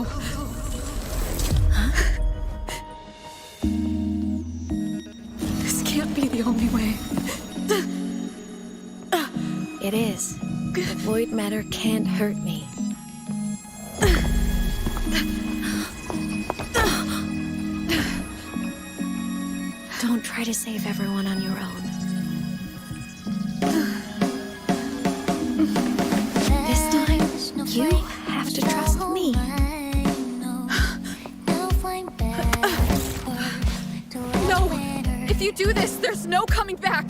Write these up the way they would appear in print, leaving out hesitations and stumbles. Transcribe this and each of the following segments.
go. This can't be the only way. It is. The void matter can't hurt me. Don't try to save everyone on your own. This time, you have to trust me. No! If you do this, there's no coming back!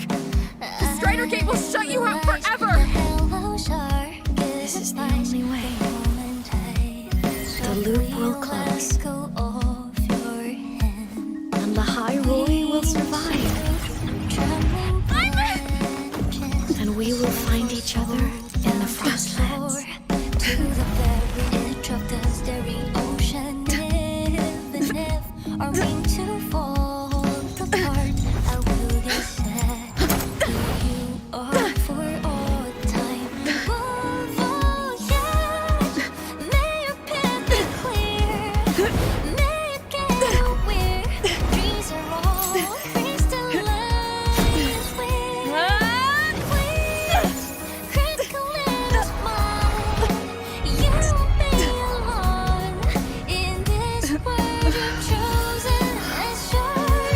The Strider Gate will shut you out forever! This is the only way. The loop will close. And the High Roy will survive. And we will find each other in the Frostlands. To the very edge of the staring ocean. Even if our wings to fall apart, I will be sad. You are for all time. Voyage, may your path be clear. May you get where dreams are all crystallized. Please, critical little smile. You won't be alone in this world you've chosen as your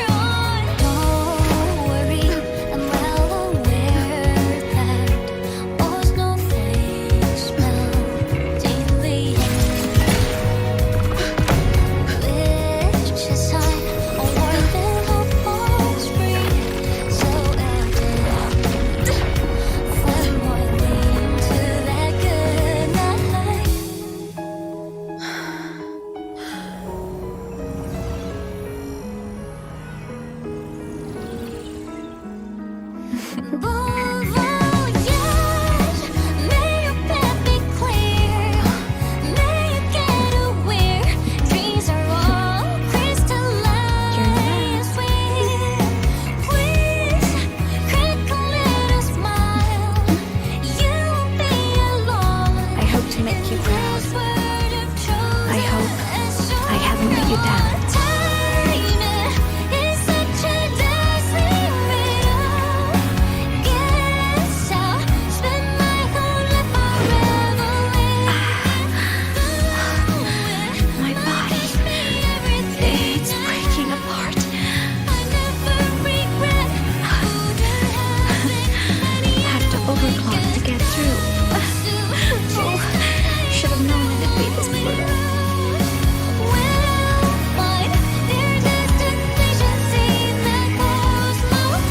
own. Don't worry, I'm well aware that all snowflakes melt daily. Which is high, a warmth and hope for spring. So evident, one more lean to that good night. Voyage, may your path be clear. May you get aware dreams are all crystallized. Please, critical little smile. You won't be alone. I hope to make you proud. I hope I haven't let you down. Time is such a dazzling riddle. Guess I'll spend my whole life forever My body, it's breaking apart. I never regret Have to overclock to get through. Oh, should have known it'd be this brutal. We'll find their destinations in the cosmos.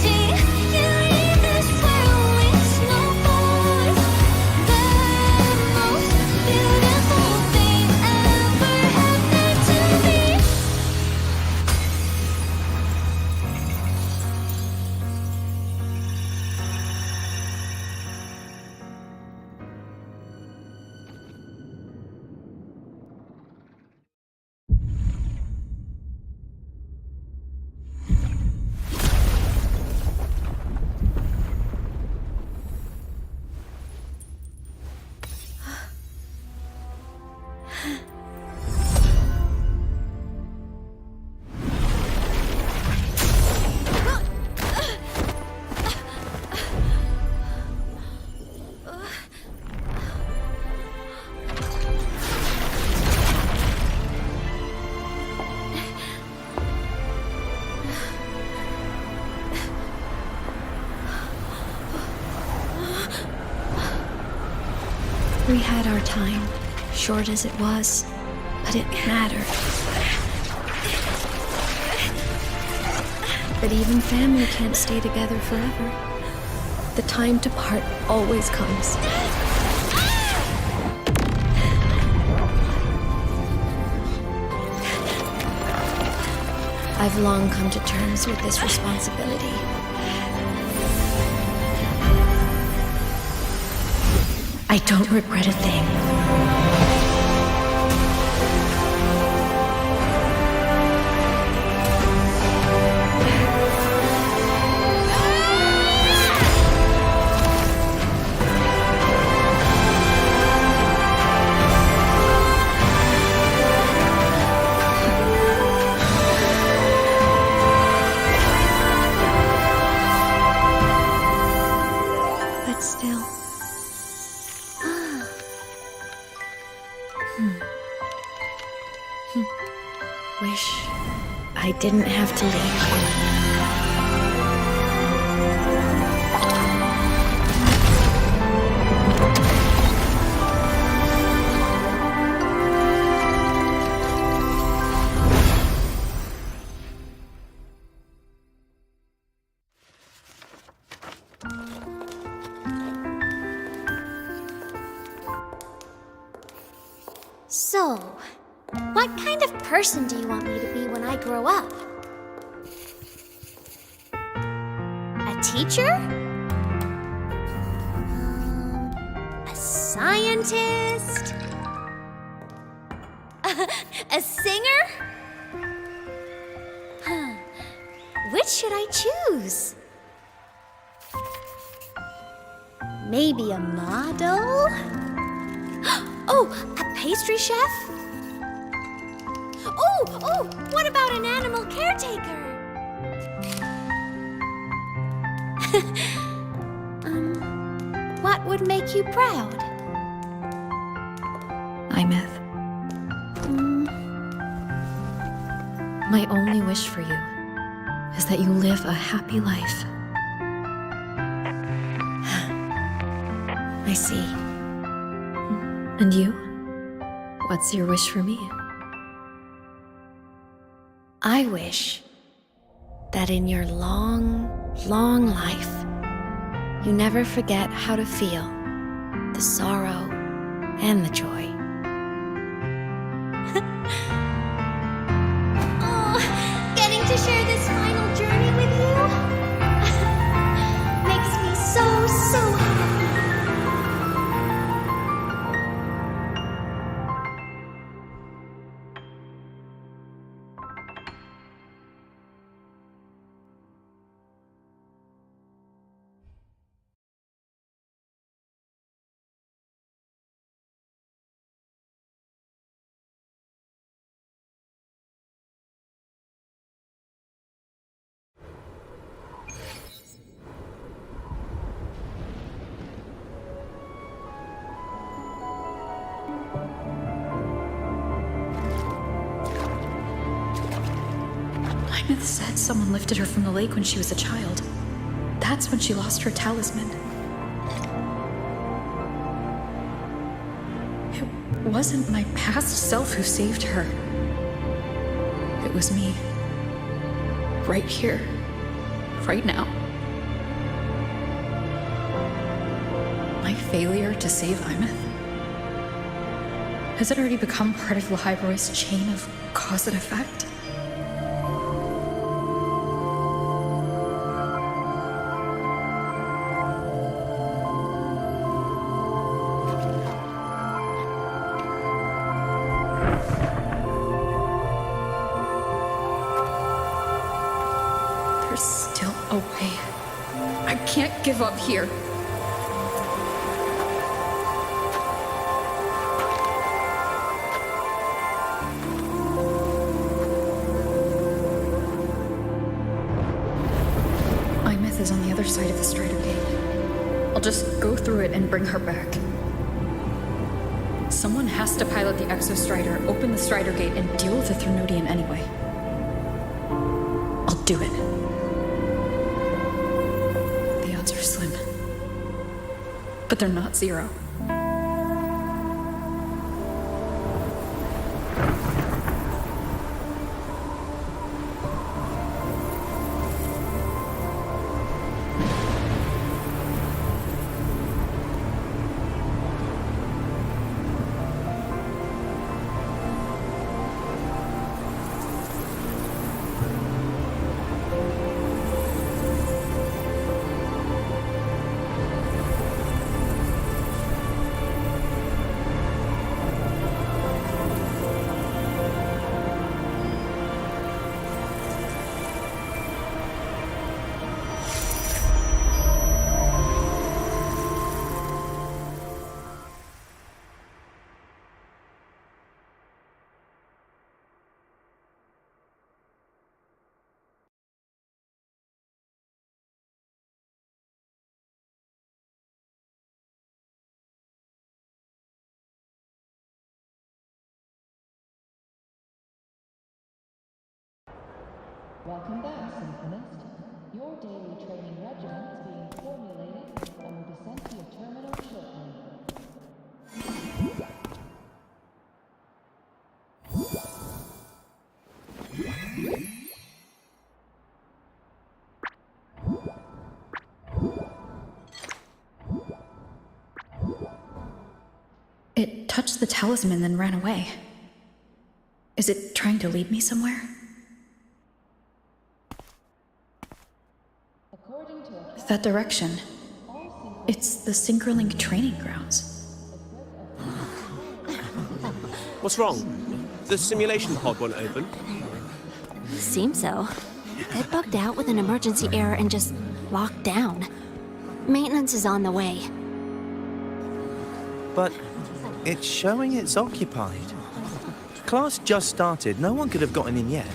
Meeting you in this world with snowfalls. The most beautiful thing ever happened to me. We had our time, short as it was, but it mattered. But even family can't stay together forever. The time to part always comes. I've long come to terms with this responsibility. I don't regret a thing. Still. Wish I didn't have to leave. So, what kind of person do you want me to be when I grow up? A teacher? A scientist? A singer? Huh. Which should I choose? Maybe a model? Oh, a pastry chef? Oh, what about an animal caretaker? What would make you proud? Imeth. My only wish for you is that you live a happy life. I see. And you? What's your wish for me? I wish that in your long, long life, you never forget how to feel the sorrow and the joy. Oh, getting to share this final journey with you makes me so happy. Imeth said someone lifted her from the lake when she was a child. That's when she lost her talisman. It wasn't my past self who saved her. It was me. Right here. Right now. My failure to save Imeth? Has it already become part of Lahiroy's chain of cause and effect? There's still a way. I can't give up here. Imeth is on the other side of the Strider Gate. I'll just go through it and bring her back. Someone has to pilot the Exo-Strider, open the Strider Gate, and deal with the Thrunodian anyway. I'll do it. The odds are slim. But they're not zero. Welcome back, Symphonist. Your daily training regimen is being formulated and will be sent to your terminal shortly. It touched the talisman, then ran away. Is it trying to lead me somewhere? According to a That direction. It's the Synchronlink training grounds. What's wrong? The simulation pod won't open? Seems so. It bugged out with an emergency error and just locked down. Maintenance is on the way. But it's showing it's occupied. Class just started. No one could have gotten in yet.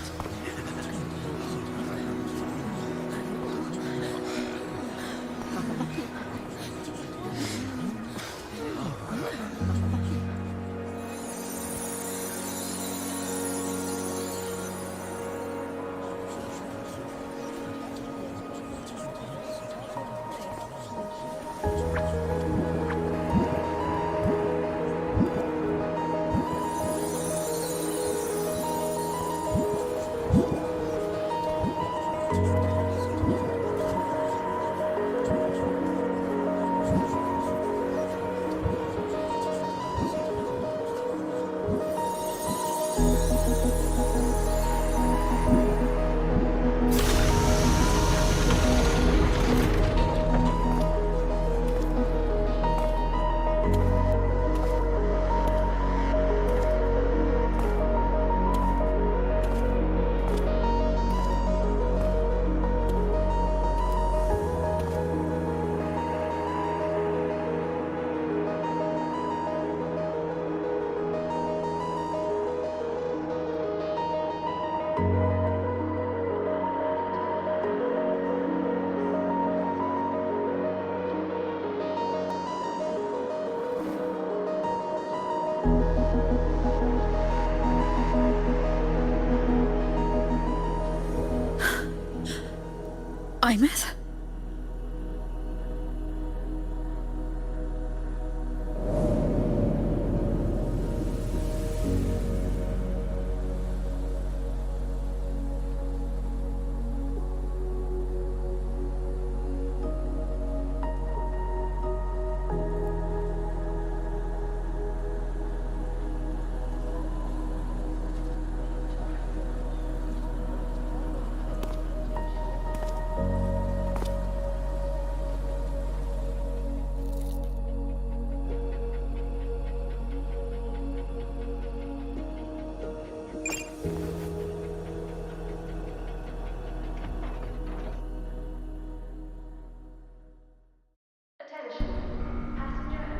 Imeth?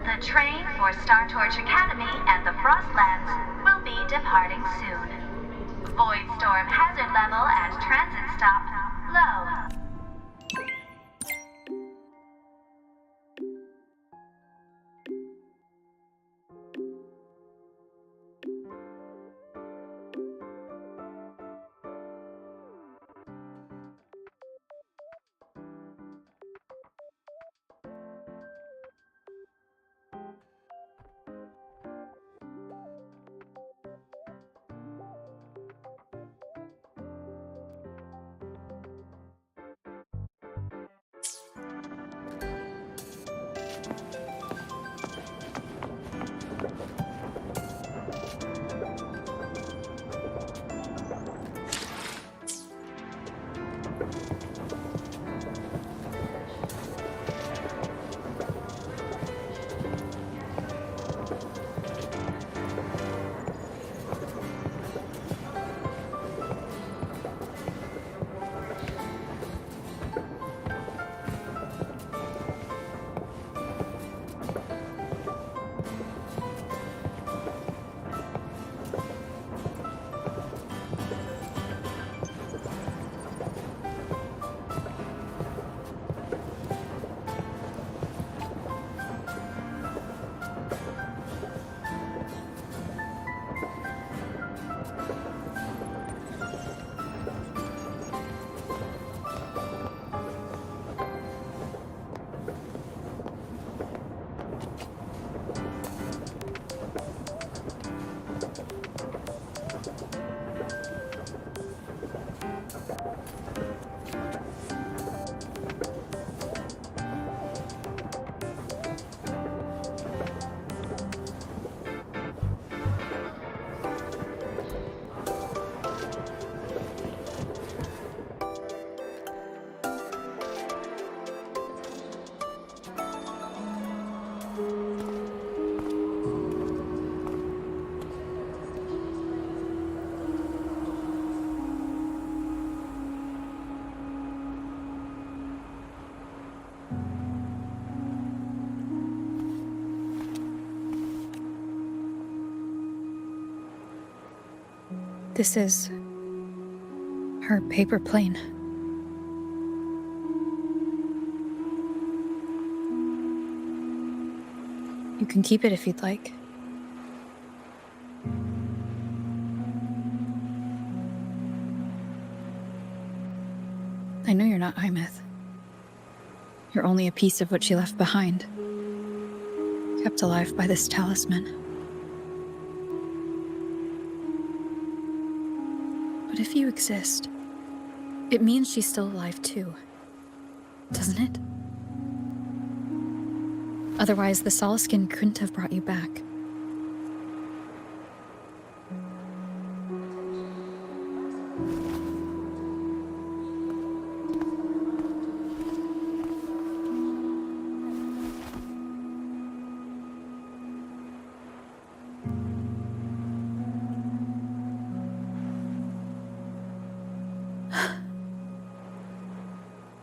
The train for Star Torch Academy and the Frostlands will be departing soon. Void storm hazard level at transit stop low. This is her paper plane. You can keep it if you'd like. I know you're not Imeth. You're only a piece of what she left behind, kept alive by this talisman. But if you exist, it means she's still alive too, doesn't it? Otherwise, the Solaskin couldn't have brought you back.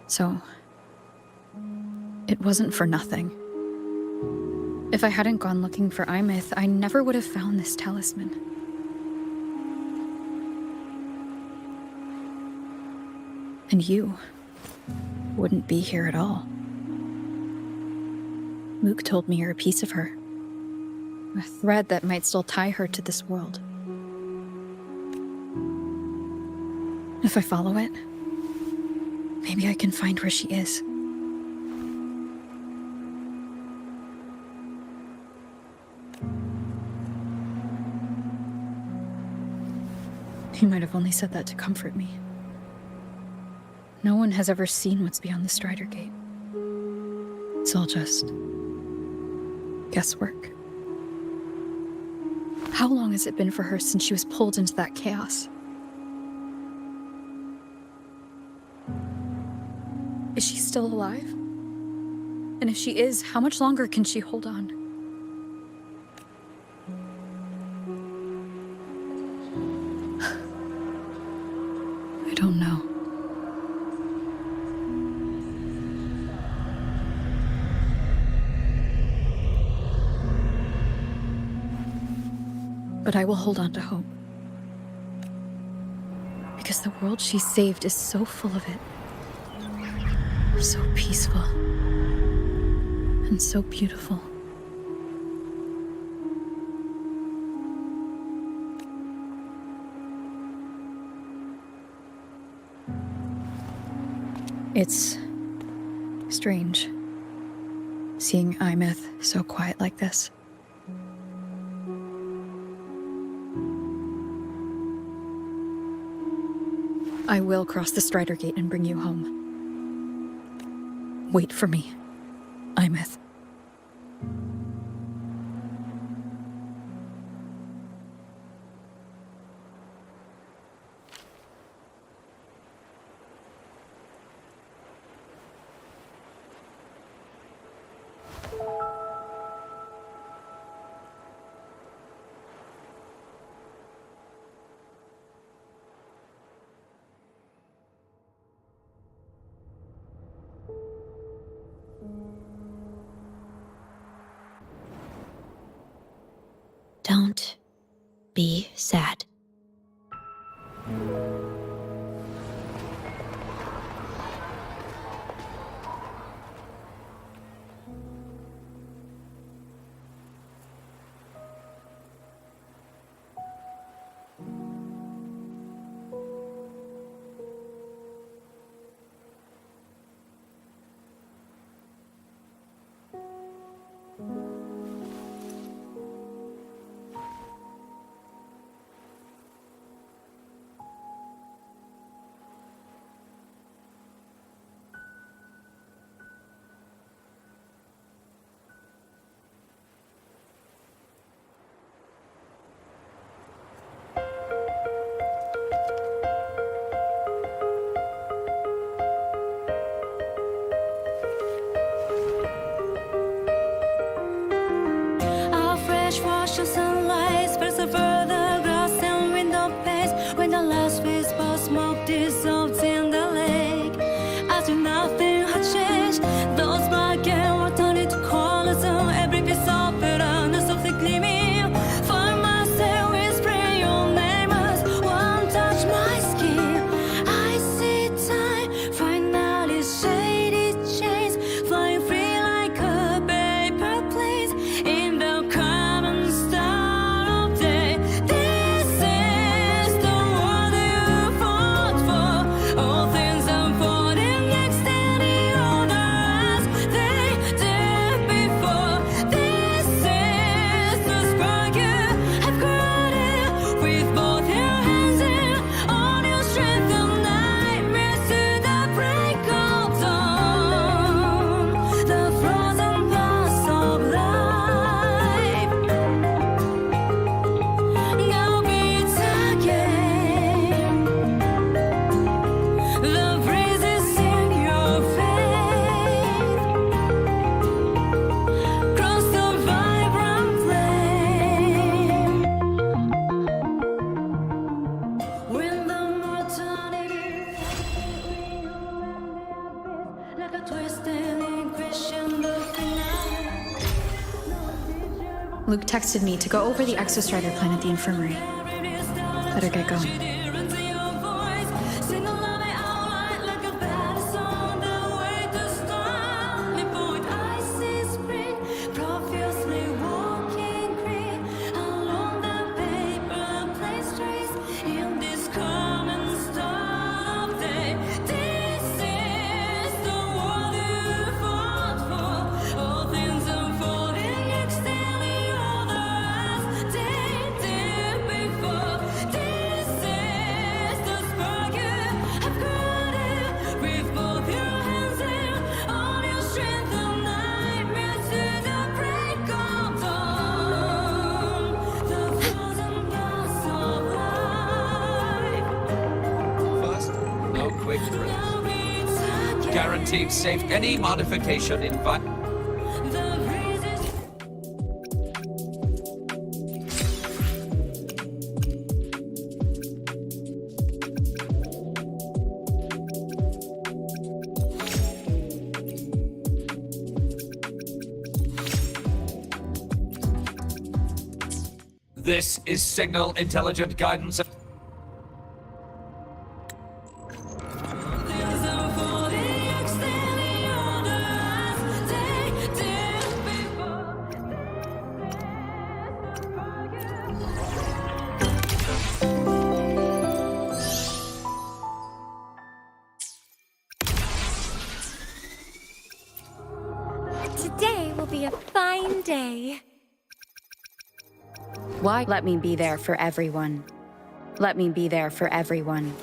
So, it wasn't for nothing. If I hadn't gone looking for Imeth, I never would have found this talisman. And you wouldn't be here at all. Mook told me you're a piece of her. A thread that might still tie her to this world. If I follow it, maybe I can find where she is. You might have only said that to comfort me. No one has ever seen what's beyond the Strider Gate. It's all just guesswork. How long has it been for her since she was pulled into that chaos? Is she still alive? And if she is, how much longer can she hold on? I don't know. But I will hold on to hope. Because the world she saved is so full of it. So peaceful. And so beautiful. It's strange, seeing Imeth so quiet like this. I will cross the Strider Gate and bring you home. Wait for me, Imeth. Don't be sad. Our fresh wash of sunlight spreads over the grass and window panes. When the last wisp of smoke dissolves in the lake, as if nothing had changed, those black and white turned into colors, and every piece of it softly gleaming. For myself, whispering your name as one. Luke texted me to go over the Exostrider plan at the infirmary. Better get going. No quick drills. Guaranteed safe. Any modification in This is Signal Intelligent Guidance. Today will be a fine day. Why? Let me be there for everyone. Let me be there for everyone.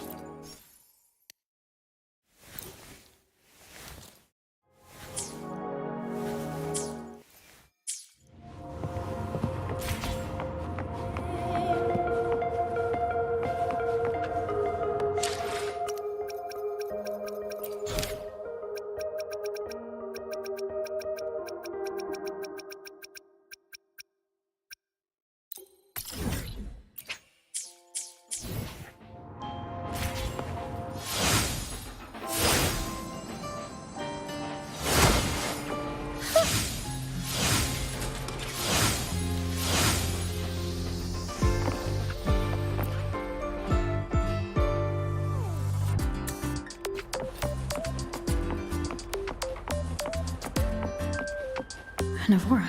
Navora.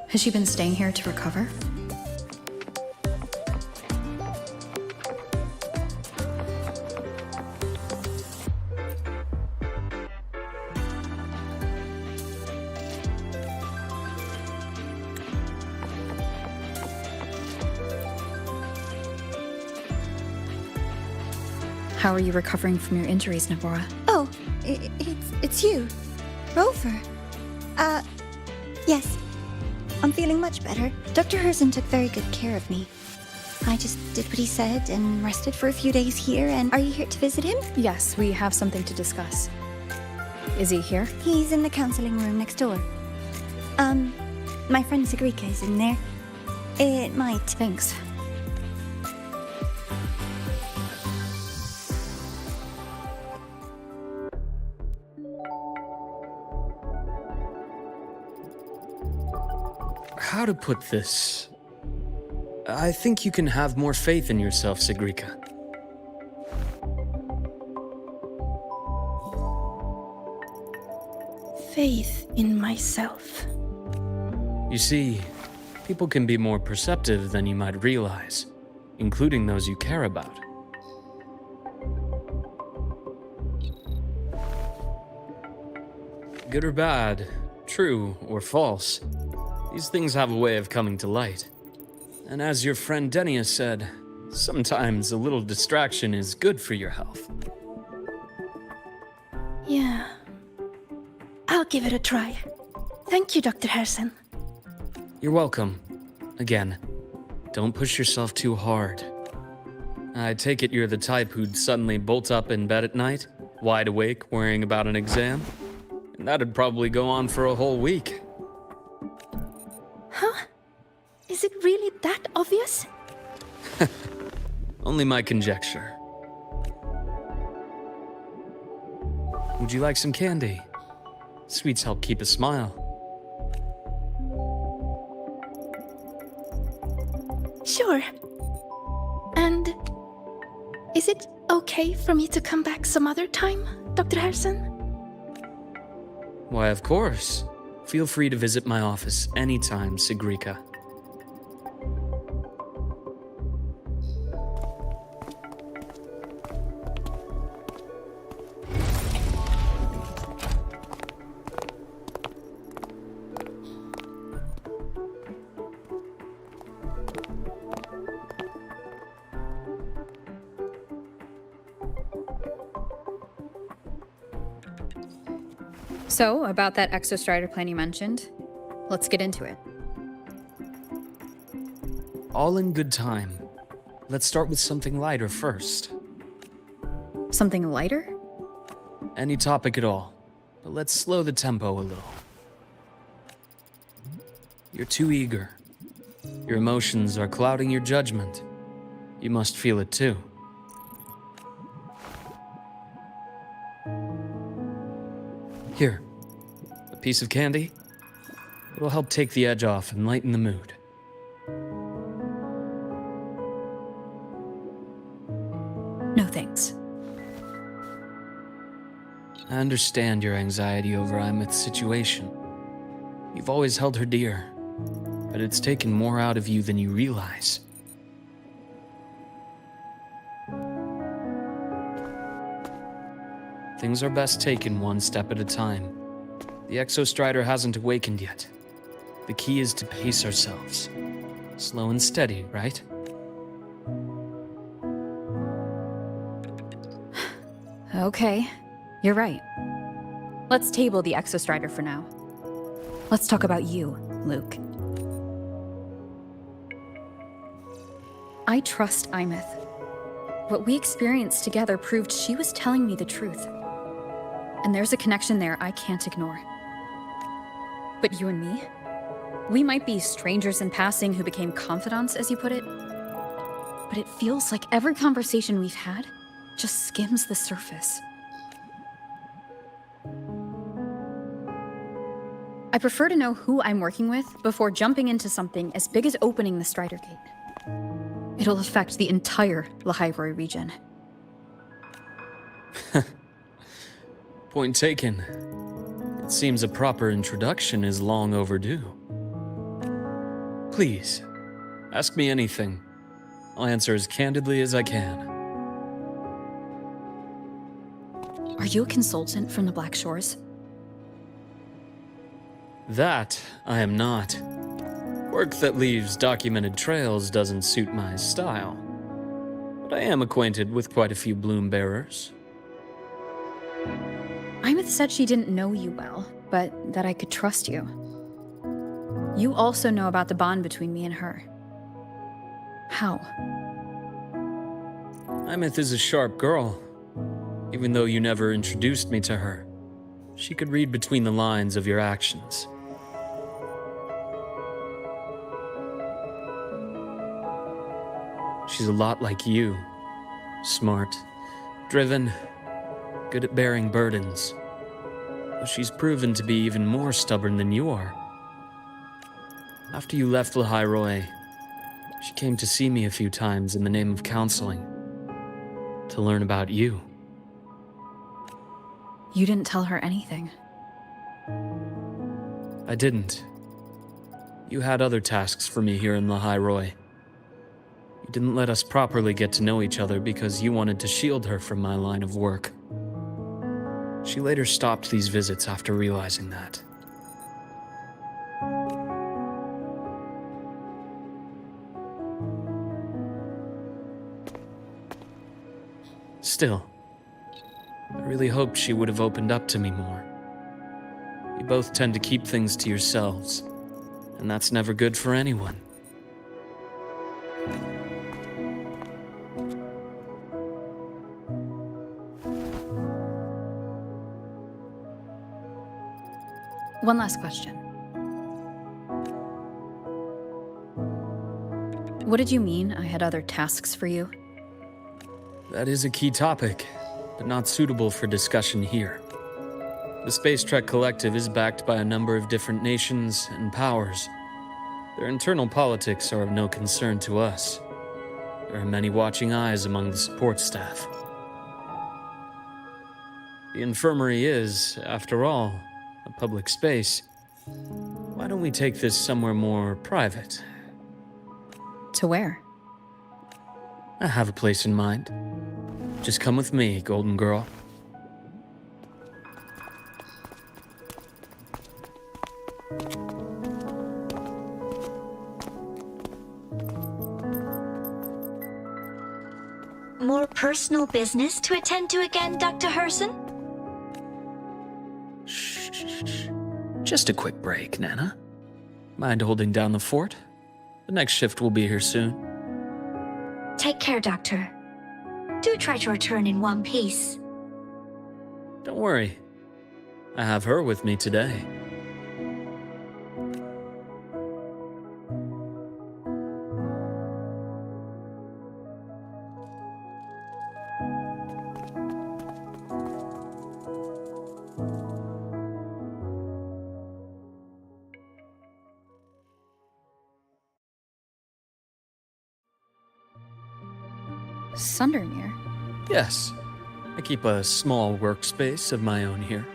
Has she been staying here to recover? How are you recovering from your injuries, Navora? Oh, it's you, Rover. Yes. I'm feeling much better. Dr. Herzen took very good care of me. I just did what he said and rested for a few days here, and are you here to visit him? Yes, we have something to discuss. Is he here? He's in the counseling room next door. My friend Sigrika is in there. It might. Thanks. How to put this? I think you can have more faith in yourself, Sigrika. Faith in myself. You see, people can be more perceptive than you might realize, including those you care about. Good or bad, true or false, these things have a way of coming to light. And as your friend Denia said, sometimes a little distraction is good for your health. Yeah. I'll give it a try. Thank you, Dr. Herzen. You're welcome. Again, don't push yourself too hard. I take it you're the type who'd suddenly bolt up in bed at night, wide awake, worrying about an exam? And that'd probably go on for a whole week. Huh? Is it really that obvious? Only my conjecture. Would you like some candy? Sweets help keep a smile. Sure. And is it okay for me to come back some other time, Dr. Harrison? Why, of course. Feel free to visit my office anytime, Sigrika. So, about that exostrider plan you mentioned, let's get into it. All in good time. Let's start with something lighter first. Something lighter? Any topic at all, but let's slow the tempo a little. You're too eager. Your emotions are clouding your judgment. You must feel it too. Here, a piece of candy. It'll help take the edge off and lighten the mood. No thanks. I understand your anxiety over Imeth's situation. You've always held her dear, but it's taken more out of you than you realize. Things are best taken one step at a time. The Exostrider hasn't awakened yet. The key is to pace ourselves. Slow and steady, right? Okay, you're right. Let's table the Exostrider for now. Let's talk about you, Luke. I trust Imeth. What we experienced together proved she was telling me the truth. And there's a connection there I can't ignore. But you and me? We might be strangers in passing who became confidants, as you put it. But it feels like every conversation we've had just skims the surface. I prefer to know who I'm working with before jumping into something as big as opening the Strider Gate. It'll affect the entire Lahairoi region. Point taken. It seems a proper introduction is long overdue. Please, ask me anything. I'll answer as candidly as I can. Are you a consultant from the Black Shores? That I am not. Work that leaves documented trails doesn't suit my style. But I am acquainted with quite a few bloom bearers. Imeth said she didn't know you well, but that I could trust you. You also know about the bond between me and her. How? Imeth is a sharp girl. Even though you never introduced me to her, she could read between the lines of your actions. She's a lot like you. Smart, driven, good at bearing burdens. But she's proven to be even more stubborn than you are. After you left Lahairoi, she came to see me a few times in the name of counseling. To learn about you. You didn't tell her anything. I didn't. You had other tasks for me here in Lahairoi. You didn't let us properly get to know each other because you wanted to shield her from my line of work. She later stopped these visits after realizing that. Still, I really hoped she would have opened up to me more. You both tend to keep things to yourselves, and that's never good for anyone. One last question. What did you mean I had other tasks for you? That is a key topic, but not suitable for discussion here. The Space Trek Collective is backed by a number of different nations and powers. Their internal politics are of no concern to us. There are many watching eyes among the support staff. The infirmary is, after all, a public space. Why don't we take this somewhere more private? To where? I have a place in mind. Just come with me, Golden Girl. More personal business to attend to again, Dr. Herson? Shh. Just a quick break, Nana. Mind holding down the fort? The next shift will be here soon. Take care, Doctor. Do try to return in one piece. Don't worry. I have her with me today. Sundermere? Yes. I keep a small workspace of my own here.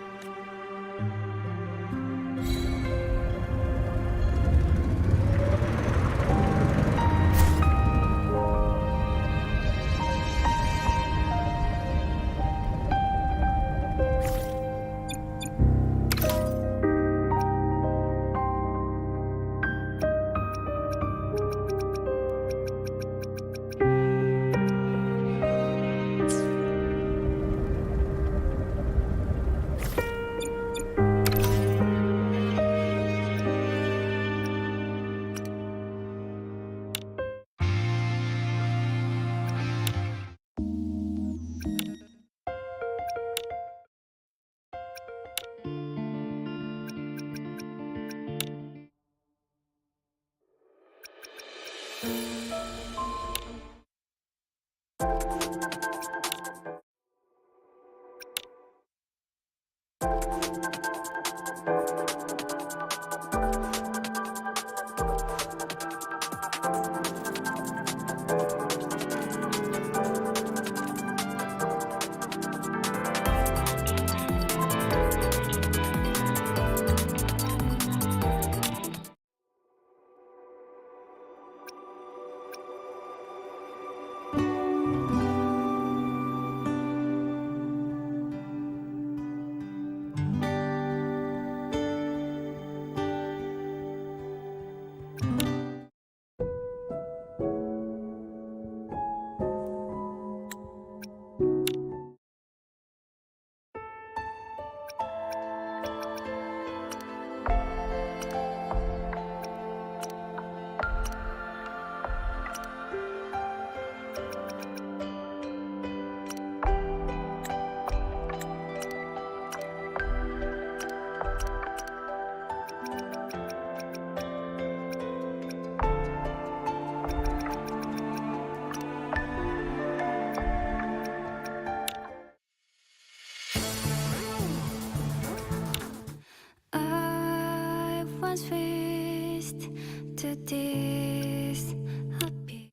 I was raised to this happy.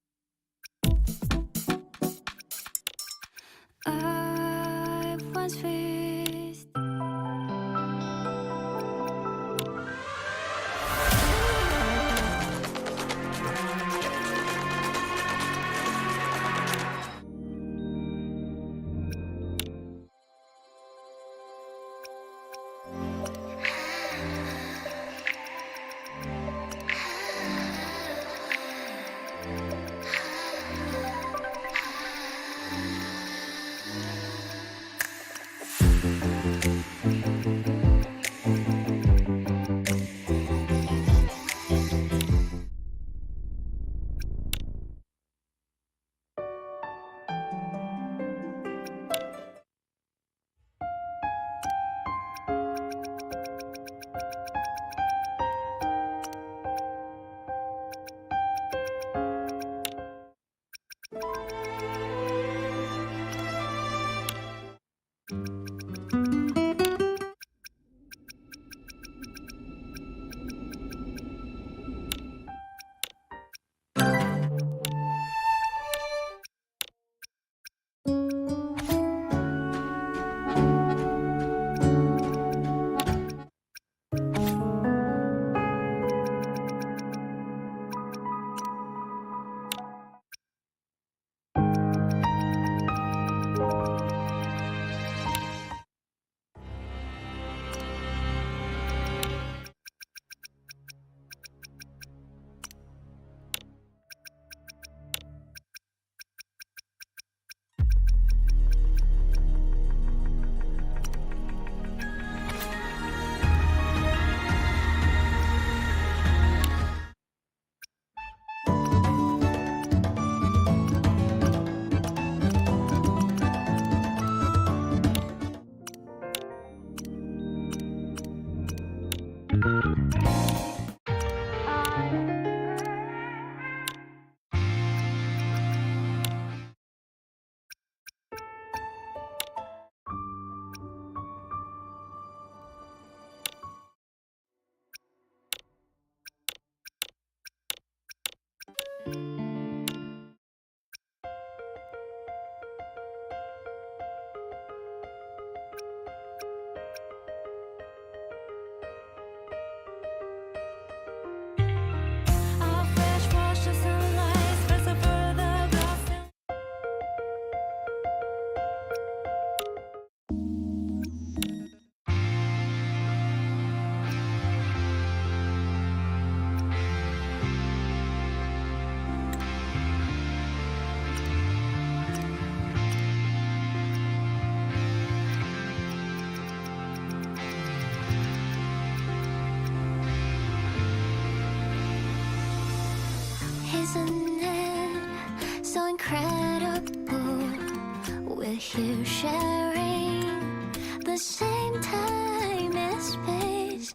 I was raised. isn't it so incredible? We're here sharing the same time and space.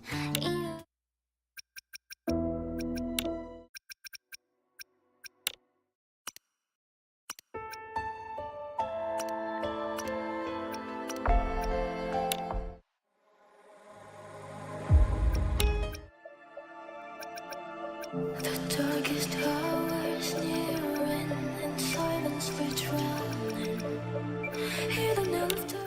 The darkest hours nearing, in silence we're drowning. Hear the laughter.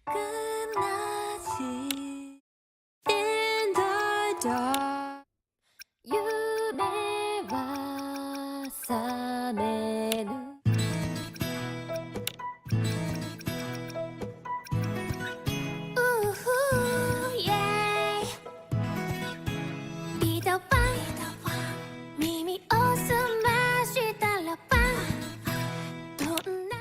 끝나지 in the dark.夢は覚めぬ. Ooh, yeah. 이따와耳を澄ましたらばどんな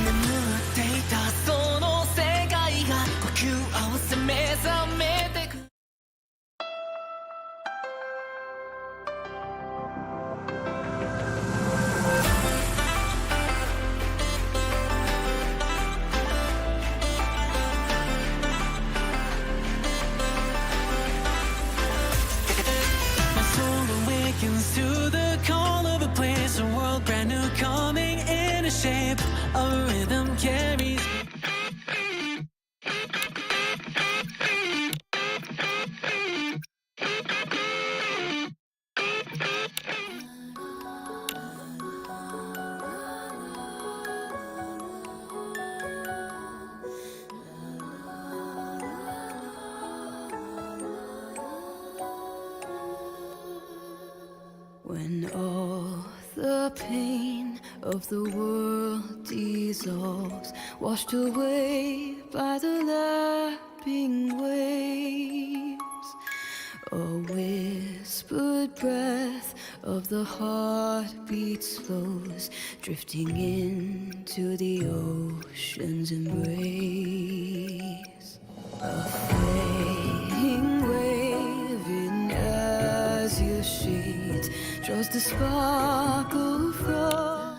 眠っていたその世界が呼吸合わせ目覚めてく My soul awakens to the call of a place, a world brand new coming in a shape. A rhythm carries. When all the pain of the world dissolves, washed away by the lapping waves, a whispered breath of the heartbeat slows, drifting into the ocean's embrace. A fading wave in azure shades draws the sparkle from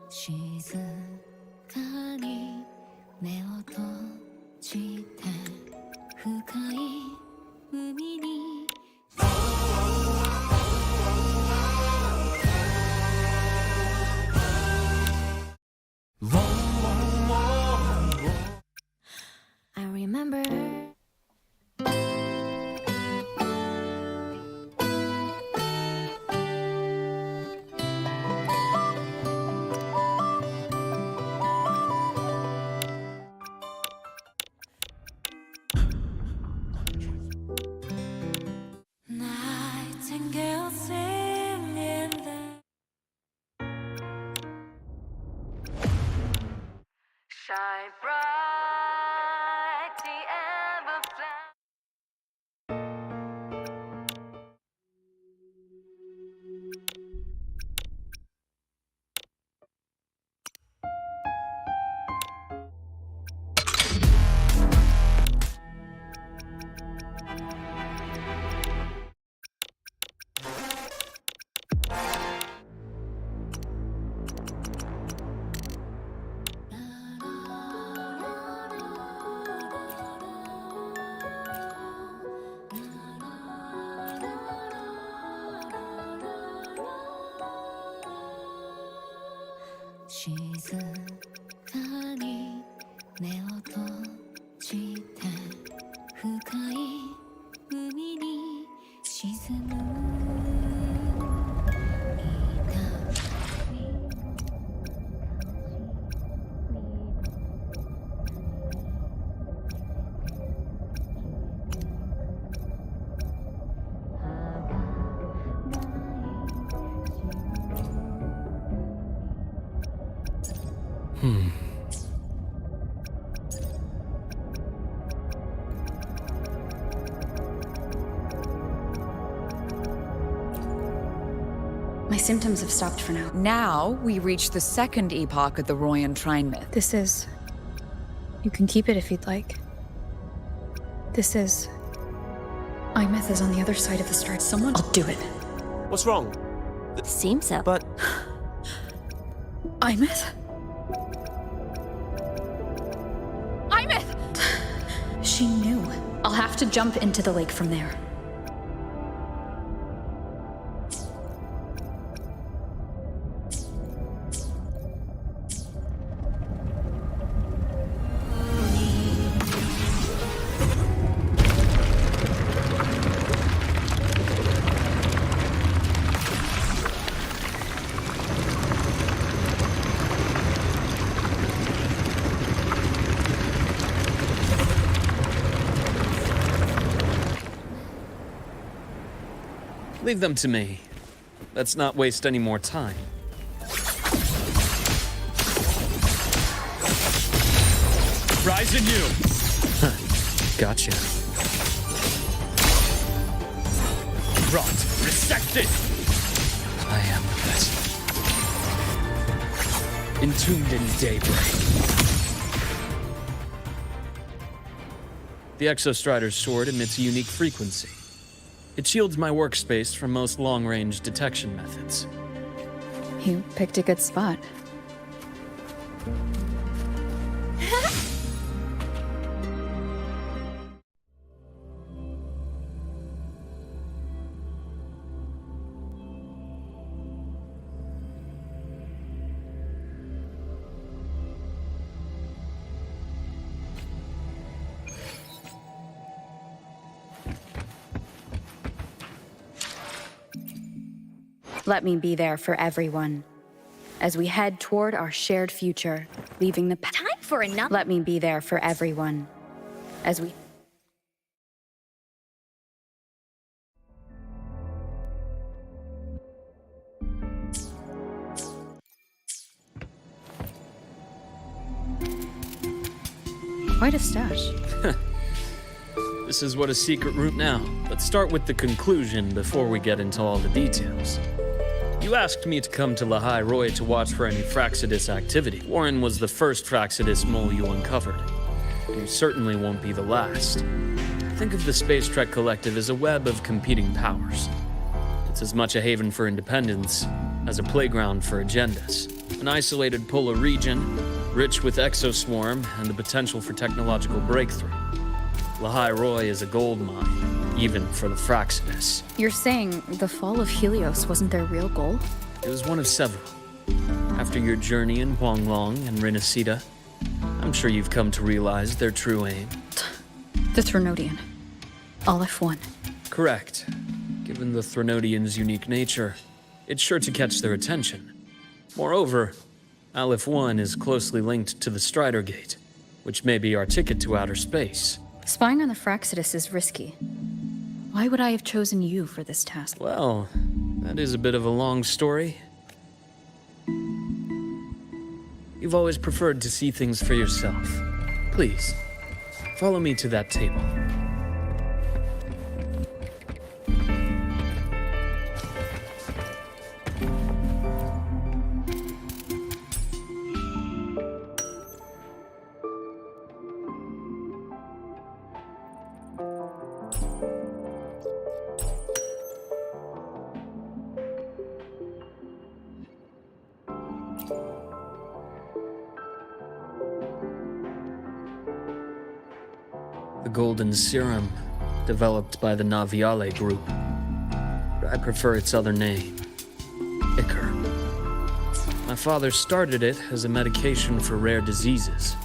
静かに目を閉じて深い海にI remember nightingale singing there. Shine bright, the amber flower. 静かに根を閉じて深い海に沈むMy symptoms have stopped for now. Now we reach the second epoch of the Royan Trine myth. This is... You can keep it if you'd like. This is... Imeth is on the other side of the stride. Someone... I'll do it. What's wrong? Seems so. But Imeth? Imeth! She knew. I'll have to jump into the lake from there. Leave them to me. Let's not waste any more time. Rise anew! Gotcha. Rot, resected! I am the best. Entombed in daybreak. The Exostrider's sword emits a unique frequency. It shields my workspace from most long-range detection methods. You picked a good spot. Let me be there for everyone. As we head toward our shared future, leaving the past. Time for another. Let me be there for everyone. As we... Quite a stash. This is what a secret route now. Let's start with the conclusion before we get into all the details. You asked me to come to Lahai Roy to watch for any Fraxidus activity. Warren was the first Fraxidus mole you uncovered. You certainly won't be the last. Think of the Space Trek Collective as a web of competing powers. It's as much a haven for independence as a playground for agendas. An isolated polar region, rich with exoswarm and the potential for technological breakthrough. Lahai Roy is a gold mine, even for the Fraxidus. You're saying the fall of Helios wasn't their real goal? It was one of several. After your journey in Huanglong and Renacida, I'm sure you've come to realize their true aim. The Threnodian. Aleph 1. Correct. Given the Threnodian's unique nature, it's sure to catch their attention. Moreover, Aleph 1 is closely linked to the Strider Gate, which may be our ticket to outer space. Spying on the Fraxidus is risky. Why would I have chosen you for this task? Well, that is a bit of a long story. You've always preferred to see things for yourself. Please, follow me to that table. The golden serum, developed by the Naviale group. But I prefer its other name, Ichor. My father started it as a medication for rare diseases.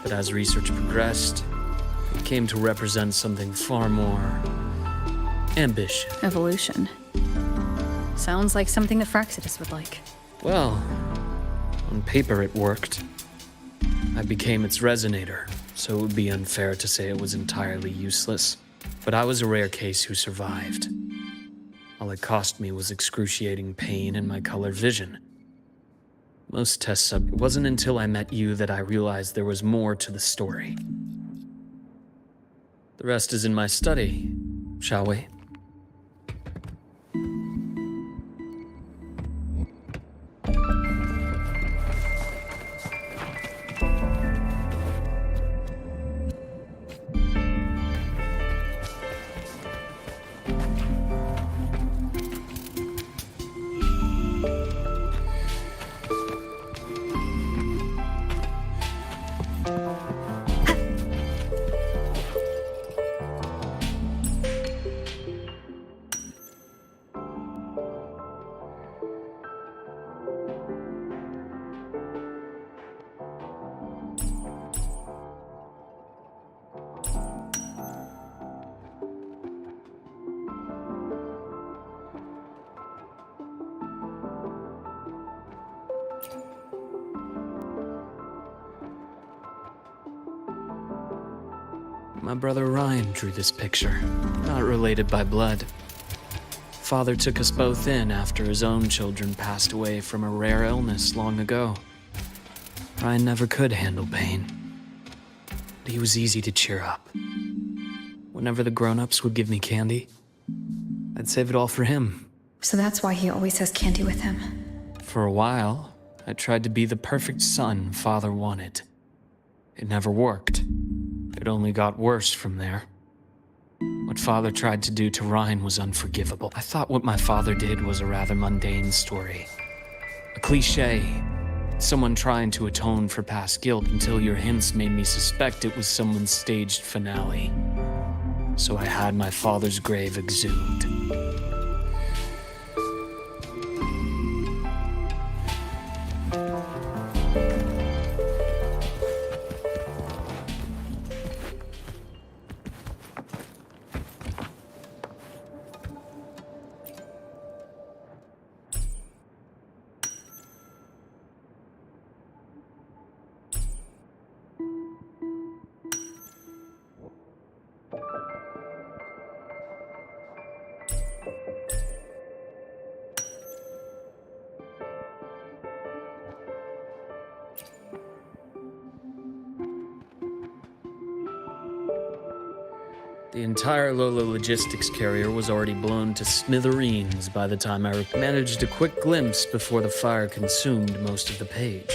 But as research progressed, it came to represent something far more ambitious. Evolution. Sounds like something the Fraxidus would like. Well, on paper it worked. I became its resonator, so it would be unfair to say it was entirely useless. But I was a rare case who survived. All it cost me was excruciating pain and my color vision. Most tests it wasn't until I met you that I realized there was more to the story. The rest is in my study, shall we? My brother Ryan drew this picture, not related by blood. Father took us both in after his own children passed away from a rare illness long ago. Ryan never could handle pain, but he was easy to cheer up. Whenever the grown-ups would give me candy, I'd save it all for him. So that's why he always has candy with him. For a while, I tried to be the perfect son Father wanted. It never worked. It only got worse from there. What Father tried to do to Ryan was unforgivable. I thought what my father did was a rather mundane story. A cliché. Someone trying to atone for past guilt until your hints made me suspect it was someone's staged finale. So I had my father's grave exhumed. The entire Lola logistics carrier was already blown to smithereens by the time I managed a quick glimpse before the fire consumed most of the page.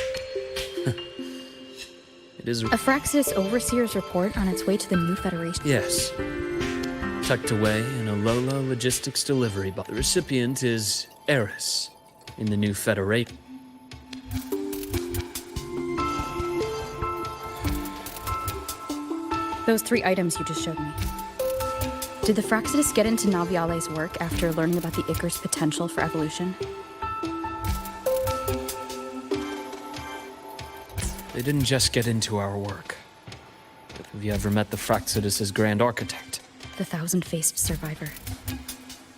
It is a Fraxidus Overseer's report on its way to the new Federation. Yes. Tucked away in a Lola logistics delivery box. The recipient is Eris in the new Federation. Those 3 items you just showed me. Did the Fraxidus get into Naviale's work after learning about the Icar's potential for evolution? They didn't just get into our work. Have you ever met the Fraxidus' Grand Architect? The thousand-faced survivor.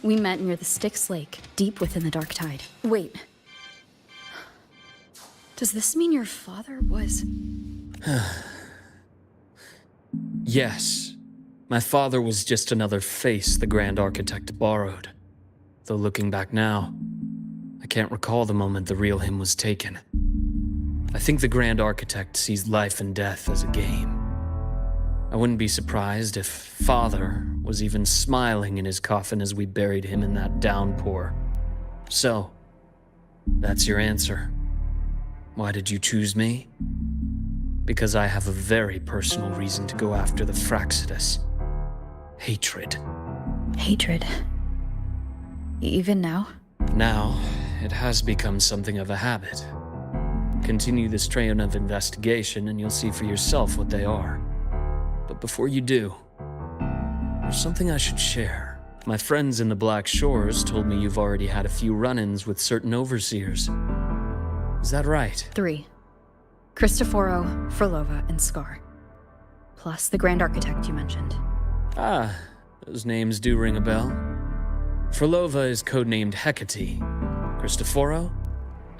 We met near the Styx Lake, deep within the Dark Tide. Wait. Does this mean your father was... Yes. My father was just another face the Grand Architect borrowed. Though looking back now, I can't recall the moment the real him was taken. I think the Grand Architect sees life and death as a game. I wouldn't be surprised if Father was even smiling in his coffin as we buried him in that downpour. So, that's your answer. Why did you choose me? Because I have a very personal reason to go after the Fraxidus. Hatred. Hatred? Even now? Now, it has become something of a habit. Continue this train of investigation and you'll see for yourself what they are. But before you do, there's something I should share. My friends in the Black Shores told me you've already had a few run-ins with certain overseers. Is that right? 3. Cristoforo, Frolova, and Scar. Plus the Grand Architect you mentioned. Ah, those names do ring a bell. Frolova is codenamed Hecate. Cristoforo?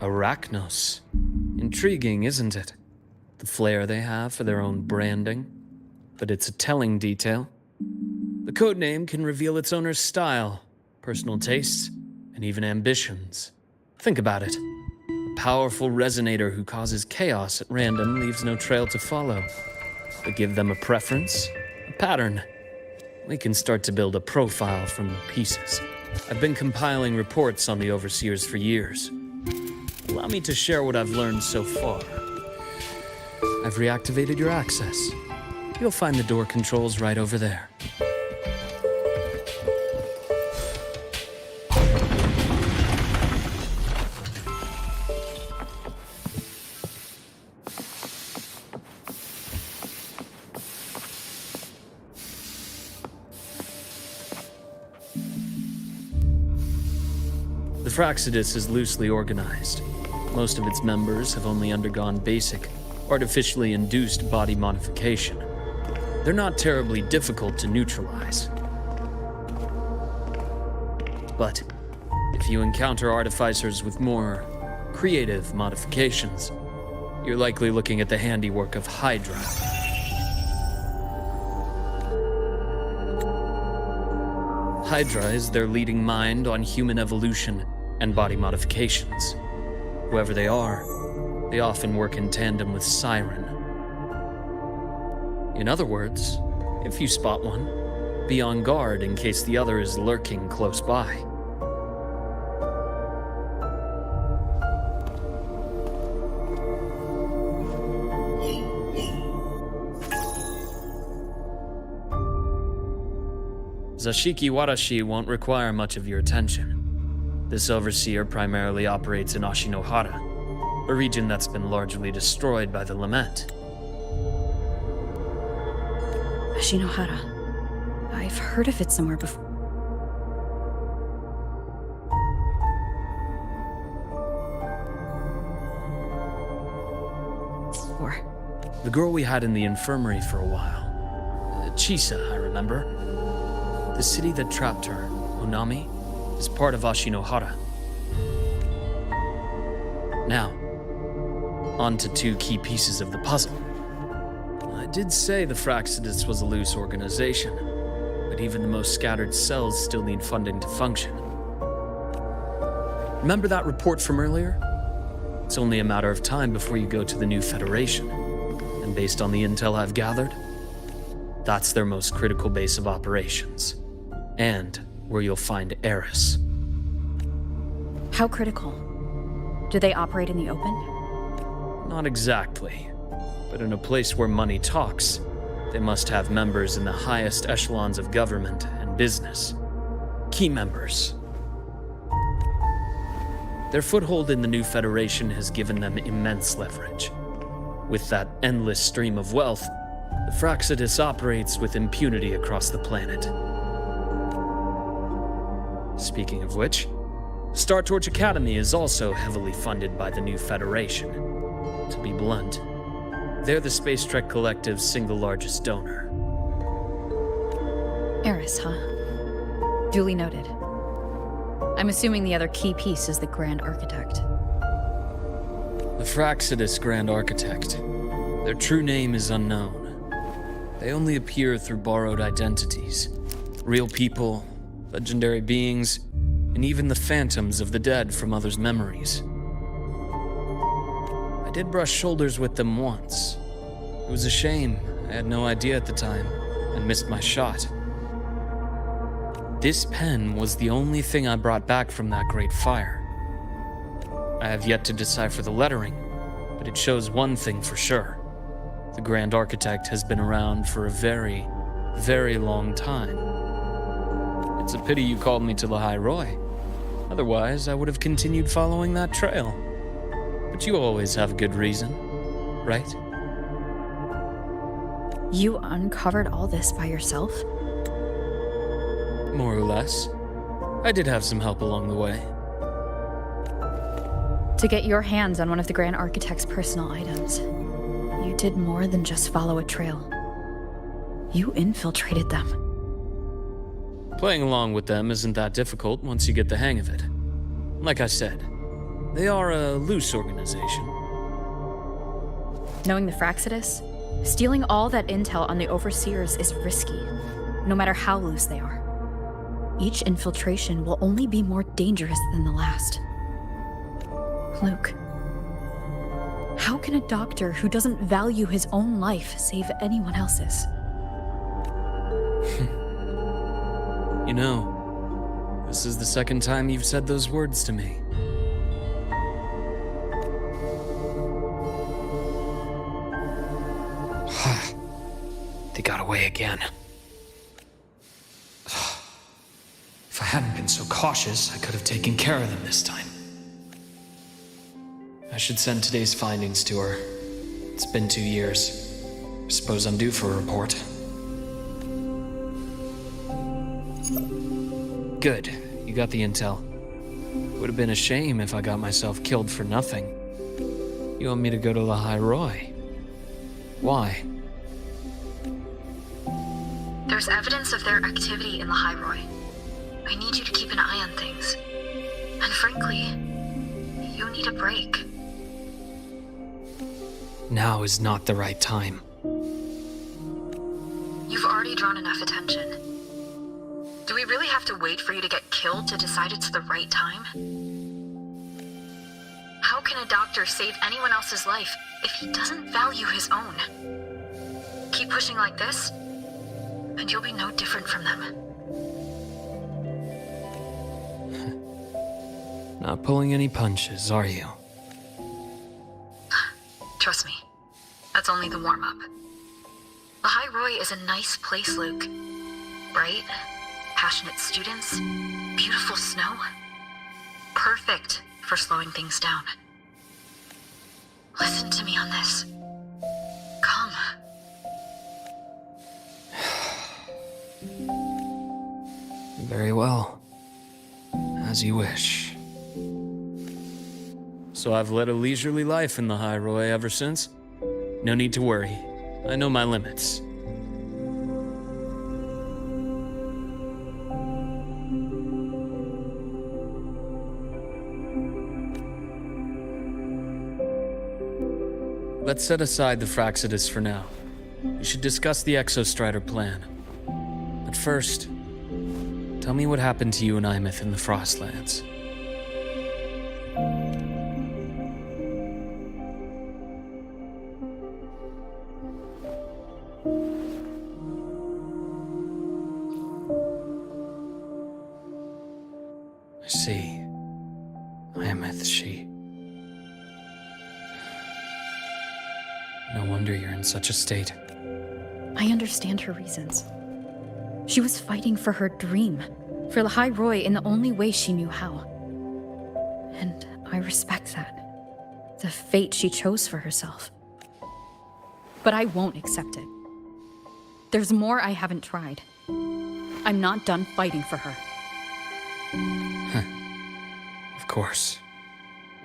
Arachnos. Intriguing, isn't it? The flair they have for their own branding. But it's a telling detail. The codename can reveal its owner's style, personal tastes, and even ambitions. Think about it. A powerful resonator who causes chaos at random leaves no trail to follow. But give them a preference, a pattern. We can start to build a profile from the pieces. I've been compiling reports on the Overseers for years. Allow me to share what I've learned so far. I've reactivated your access. You'll find the door controls right over there. The Fraxidus is loosely organized. Most of its members have only undergone basic, artificially induced body modification. They're not terribly difficult to neutralize. But if you encounter artificers with more creative modifications, you're likely looking at the handiwork of Hydra. Hydra is their leading mind on human evolution and body modifications. Whoever they are, they often work in tandem with Siren. In other words, if you spot one, be on guard in case the other is lurking close by. Zashiki Warashi won't require much of your attention. This overseer primarily operates in Ashinohara, a region that's been largely destroyed by the Lament. Ashinohara. I've heard of it somewhere before. The girl we had in the infirmary for a while. Chisa, I remember. The city that trapped her, Onami, is part of Ashinohara. Now, on to 2 key pieces of the puzzle. I did say the Fraxidus was a loose organization, but even the most scattered cells still need funding to function. Remember that report from earlier? It's only a matter of time before you go to the new Federation, and based on the intel I've gathered, that's their most critical base of operations, and where you'll find Eris. How critical? Do they operate in the open? Not exactly, but in a place where money talks, they must have members in the highest echelons of government and business. Key members. Their foothold in the new Federation has given them immense leverage. With that endless stream of wealth, the Fraxidus operates with impunity across the planet. Speaking of which, Star Torch Academy is also heavily funded by the new Federation. To be blunt, they're the Space Trek Collective's single largest donor. Eris, huh? Duly noted. I'm assuming the other key piece is the Grand Architect. The Fraxidus Grand Architect. Their true name is unknown. They only appear through borrowed identities. Real people, legendary beings, and even the phantoms of the dead from others' memories. I did brush shoulders with them once. It was a shame. I had no idea at the time, and missed my shot. This pen was the only thing I brought back from that great fire. I have yet to decipher the lettering, but it shows one thing for sure. The Grand Architect has been around for a very, very long time. It's a pity you called me to the High Roy. Otherwise, I would have continued following that trail. But you always have a good reason, right? You uncovered all this by yourself? More or less. I did have some help along the way. To get your hands on one of the Grand Architect's personal items, you did more than just follow a trail. You infiltrated them. Playing along with them isn't that difficult once you get the hang of it. Like I said, they are a loose organization. Knowing the Fraxidus, stealing all that intel on the Overseers is risky, no matter how loose they are. Each infiltration will only be more dangerous than the last. Luke, how can a doctor who doesn't value his own life save anyone else's? You know, this is the second time you've said those words to me. They got away again. If I hadn't been so cautious, I could have taken care of them this time. I should send today's findings to her. It's been 2 years. I suppose I'm due for a report. Good. You got the intel. Would have been a shame if I got myself killed for nothing. You want me to go to the High Roy? Why? There's evidence of their activity in the High Roy. I need you to keep an eye on things. And frankly, you need a break. Now is not the right time. You've already drawn enough attention. Do we really have to wait for you to get killed to decide it's the right time? How can a doctor save anyone else's life if he doesn't value his own? Keep pushing like this, and you'll be no different from them. Not pulling any punches, are you? Trust me, that's only the warm-up. The High Roy is a nice place, Luke. Bright, passionate students, beautiful snow. Perfect for slowing things down. Listen to me on this. Come. Very well. As you wish. So I've led a leisurely life in the High Roy ever since? No need to worry. I know my limits. Let's set aside the Fraxidus for now. We should discuss the Exostrider plan. But first, tell me what happened to you and Imeth in the Frostlands. I see. Imeth, she... No wonder you're in such a state. I understand her reasons. She was fighting for her dream, for the High Roy in the only way she knew how. And I respect that. The fate she chose for herself. But I won't accept it. There's more I haven't tried. I'm not done fighting for her. Of course.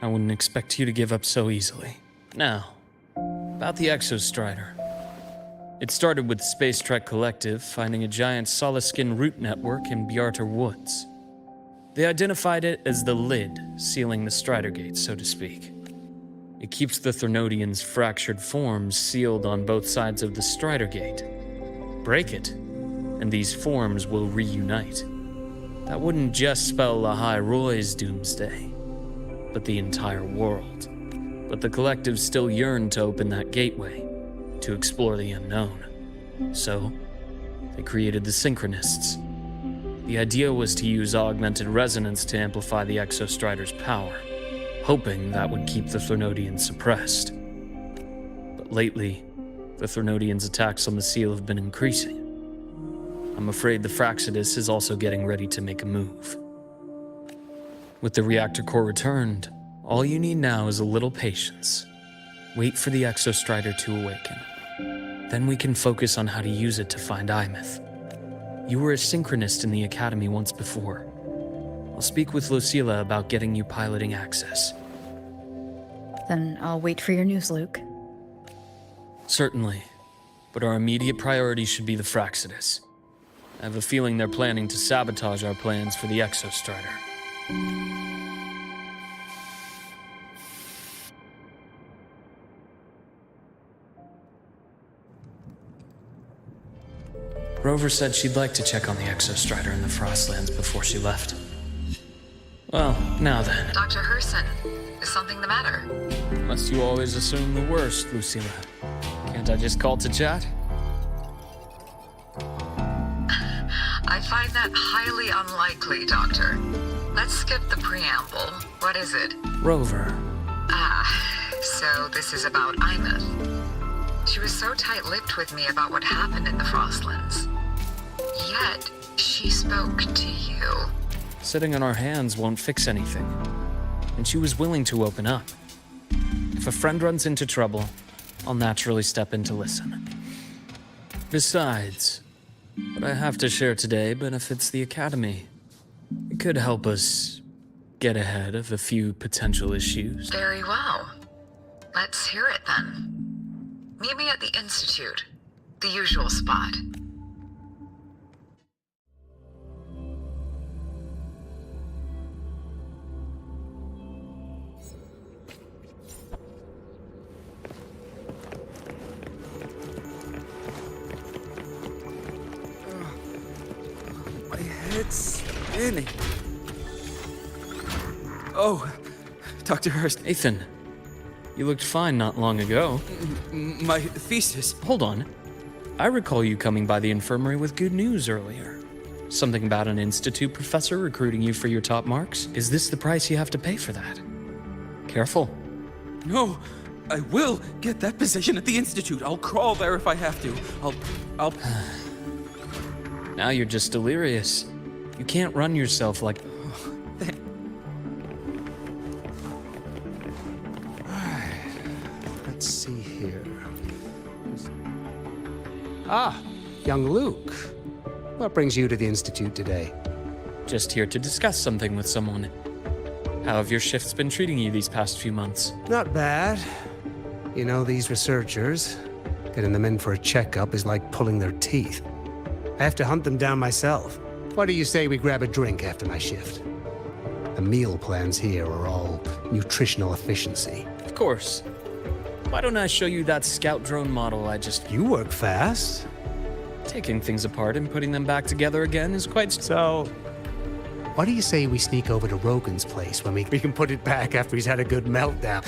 I wouldn't expect you to give up so easily. Now, about the Exostrider. It started with Space Trek Collective finding a giant Solaskin root network in Bjartar Woods. They identified it as the lid, sealing the Strider Gate, so to speak. It keeps the Threnodians' fractured forms sealed on both sides of the Strider Gate. Break it, and these forms will reunite. That wouldn't just spell the High Roy's doomsday, but the entire world. But the Collective still yearned to open that gateway, to explore the unknown. So, they created the Synchronists. The idea was to use augmented resonance to amplify the Exostrider's power, hoping that would keep the Threnodians suppressed. But lately, the Threnodians' attacks on the seal have been increasing. I'm afraid the Fraxidus is also getting ready to make a move. With the reactor core returned, all you need now is a little patience. Wait for the Exostrider to awaken. Then we can focus on how to use it to find Imeth. You were a synchronist in the Academy once before. I'll speak with Lucilla about getting you piloting access. Then I'll wait for your news, Luke. Certainly. But our immediate priority should be the Fraxidus. I have a feeling they're planning to sabotage our plans for the Exostrider. Rover said she'd like to check on the Exostrider in the Frostlands before she left. Well, now then. Dr. Herson, is something the matter? Must you always assume the worst, Lucilla? Can't I just call to chat? I find that highly unlikely, Doctor. Let's skip the preamble. What is it? Rover. So this is about Imeth. She was so tight-lipped with me about what happened in the Frostlands. Yet, she spoke to you. Sitting on our hands won't fix anything. And she was willing to open up. If a friend runs into trouble, I'll naturally step in to listen. Besides, what I have to share today benefits the Academy. It could help us get ahead of a few potential issues. Very well. Let's hear it then. Meet me at the Institute, the usual spot. My head's spinning. Oh, Dr. Hurst. Ethan, you looked fine not long ago. My thesis. Hold on. I recall you coming by the infirmary with good news earlier. Something about an institute professor recruiting you for your top marks? Is this the price you have to pay for that? Careful. No, I will get that position at the Institute. I'll crawl there if I have to. I'll... Now you're just delirious. You can't run yourself like... Let's see here. Ah, young Luke. What brings you to the Institute today? Just here to discuss something with someone. How have your shifts been treating you these past few months? Not bad. You know, these researchers, getting them in for a checkup is like pulling their teeth. I have to hunt them down myself. What do you say we grab a drink after my shift? The meal plans here are all nutritional efficiency. Of course. Why don't I show you that scout drone model I just... You work fast. Taking things apart and putting them back together again is quite... So, what do you say we sneak over to Rogan's place when we can put it back after he's had a good meltdown?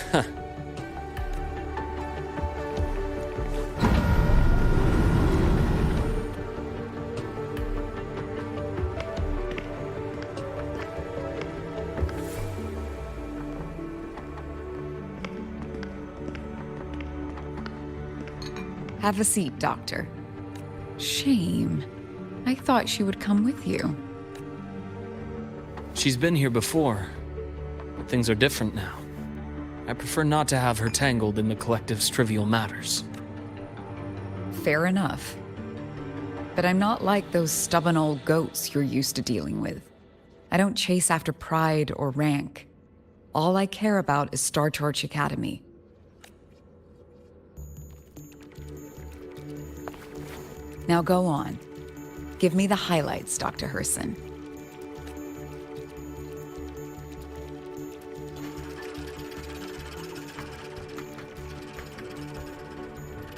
Have a seat, Doctor. Shame. I thought she would come with you. She's been here before, but things are different now. I prefer not to have her tangled in the collective's trivial matters. Fair enough. But I'm not like those stubborn old goats you're used to dealing with. I don't chase after pride or rank. All I care about is Star Torch Academy. Now go on. Give me the highlights, Dr. Herson.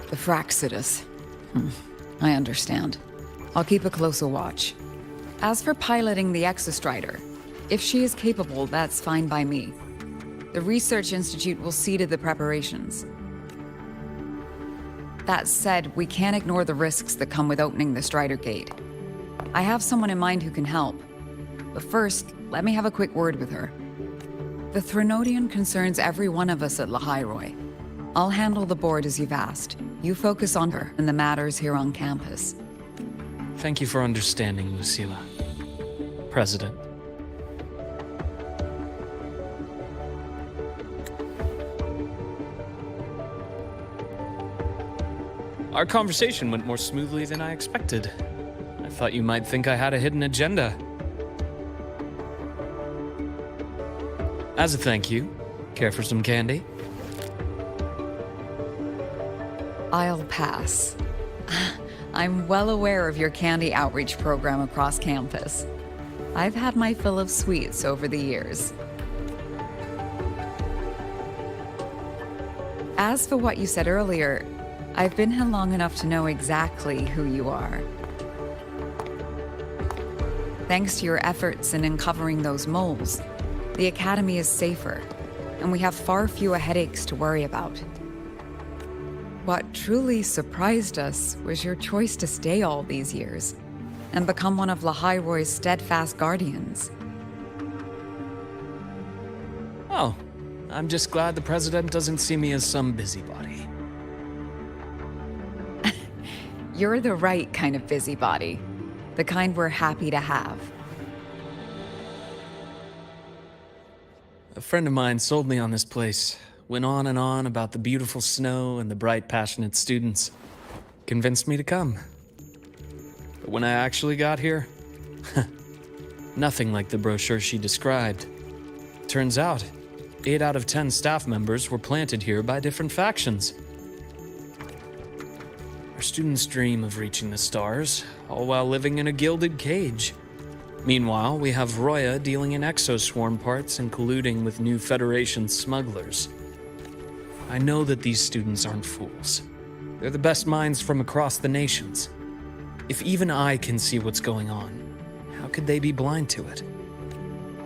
The Fraxidus. I understand. I'll keep a closer watch. As for piloting the Exostrider, if she is capable, that's fine by me. The Research Institute will see to the preparations. That said, we can't ignore the risks that come with opening the Strider Gate. I have someone in mind who can help. But first, let me have a quick word with her. The Threnodian concerns every one of us at Lahairoi. I'll handle the board as you've asked. You focus on her and the matters here on campus. Thank you for understanding, Lucilla. President. Our conversation went more smoothly than I expected. I thought you might think I had a hidden agenda. As a thank you, care for some candy? I'll pass. I'm well aware of your candy outreach program across campus. I've had my fill of sweets over the years. As for what you said earlier, I've been here long enough to know exactly who you are. Thanks to your efforts in uncovering those moles, the Academy is safer, and we have far fewer headaches to worry about. What truly surprised us was your choice to stay all these years and become one of Lahai-Roy's steadfast guardians. Oh, I'm just glad the President doesn't see me as some busybody. You're the right kind of busybody. The kind we're happy to have. A friend of mine sold me on this place. Went on and on about the beautiful snow and the bright, passionate students. Convinced me to come. But when I actually got here, nothing like the brochure she described. Turns out, 8 out of 10 staff members were planted here by different factions. Our students dream of reaching the stars, all while living in a gilded cage. Meanwhile, we have Roya dealing in exoswarm parts and colluding with new Federation smugglers. I know that these students aren't fools. They're the best minds from across the nations. If even I can see what's going on, how could they be blind to it?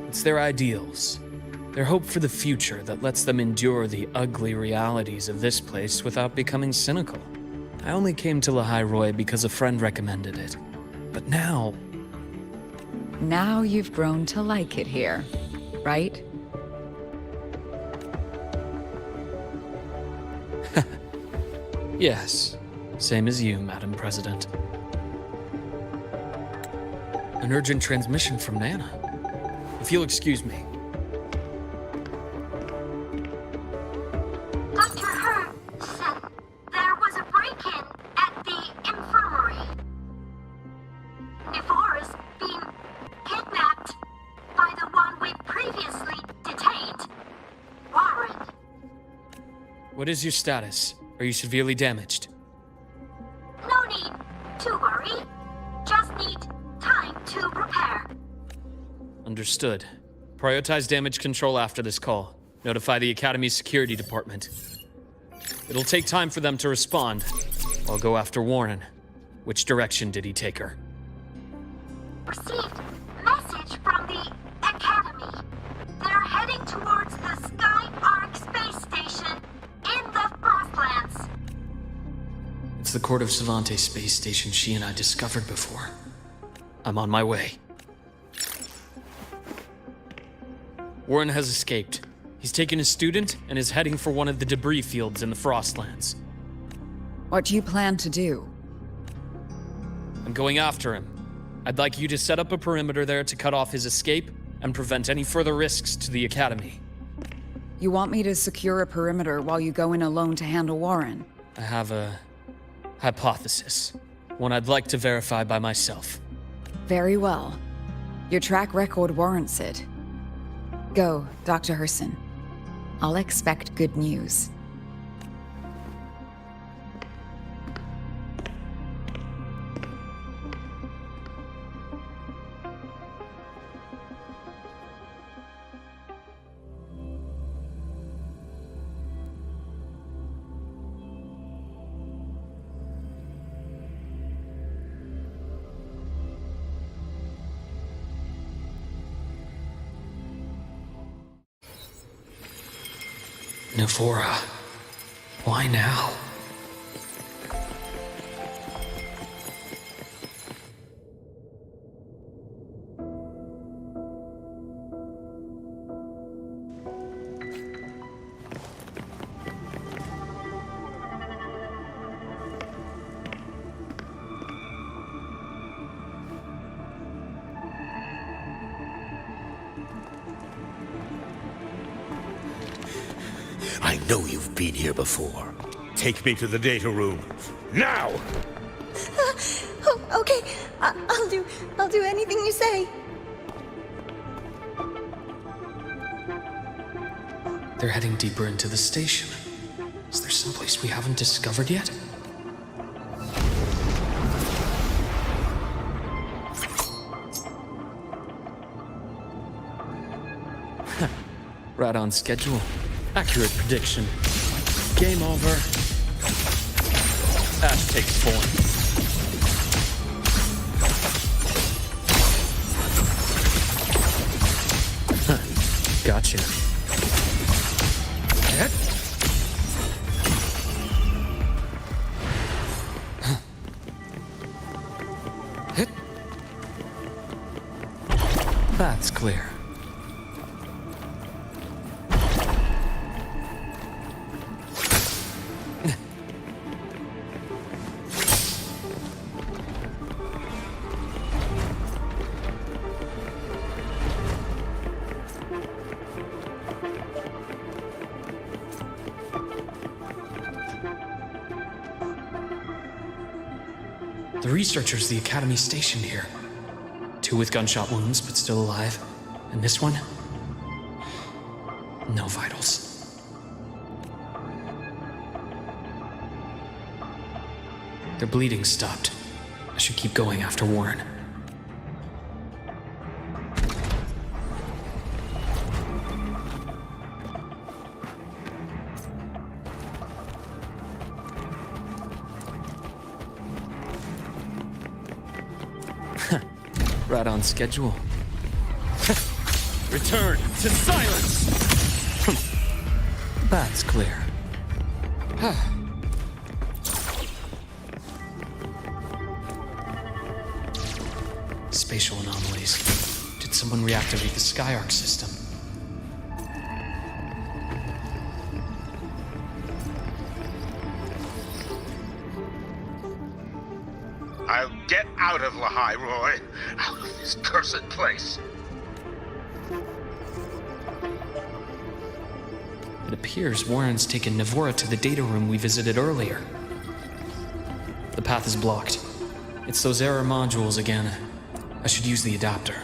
It's their ideals, their hope for the future that lets them endure the ugly realities of this place without becoming cynical. I only came to Lahai-Roy because a friend recommended it. But now... Now you've grown to like it here, right? Yes, same as you, Madam President. An urgent transmission from Nana. If you'll excuse me. Dr. Hurd, there was a break-in at the infirmary. Nevora's being kidnapped by the one we previously detained, Warren. What is your status? Are you severely damaged? No need to worry. Just need time to prepare. Understood. Prioritize damage control after this call. Notify the Academy's security department. It'll take time for them to respond. I'll go after Warren. Which direction did he take her? Received message from the Academy. They're heading towards the Sky Arc space station in the Frostlands. It's the Court of Savante space station she and I discovered before. I'm on my way. Warren has escaped. He's taken a student and is heading for one of the debris fields in the Frostlands. What do you plan to do? I'm going after him. I'd like you to set up a perimeter there to cut off his escape and prevent any further risks to the Academy. You want me to secure a perimeter while you go in alone to handle Warren? I have a hypothesis. One I'd like to verify by myself. Very well. Your track record warrants it. Go, Dr. Herson. I'll expect good news. Nevora, why now? I know you've been here before. Take me to the data room. Now! Oh, okay. I'll do anything you say. They're heading deeper into the station. Is there someplace we haven't discovered yet? Right on schedule. Accurate prediction. Game over. Ash takes form. Gotcha. That's clear. The researchers the Academy stationed here. 2 with gunshot wounds, but still alive. And this one? No vitals. Their bleeding stopped. I should keep going after Warren. Right on schedule. Return to silence! That's clear. Spatial anomalies. Did someone reactivate the Skyarc system? I'll get out of Lahai, Roy. Out of this cursed place. It appears Warren's taken Navora to the data room we visited earlier. The path is blocked. It's those error modules again. I should use the adapter.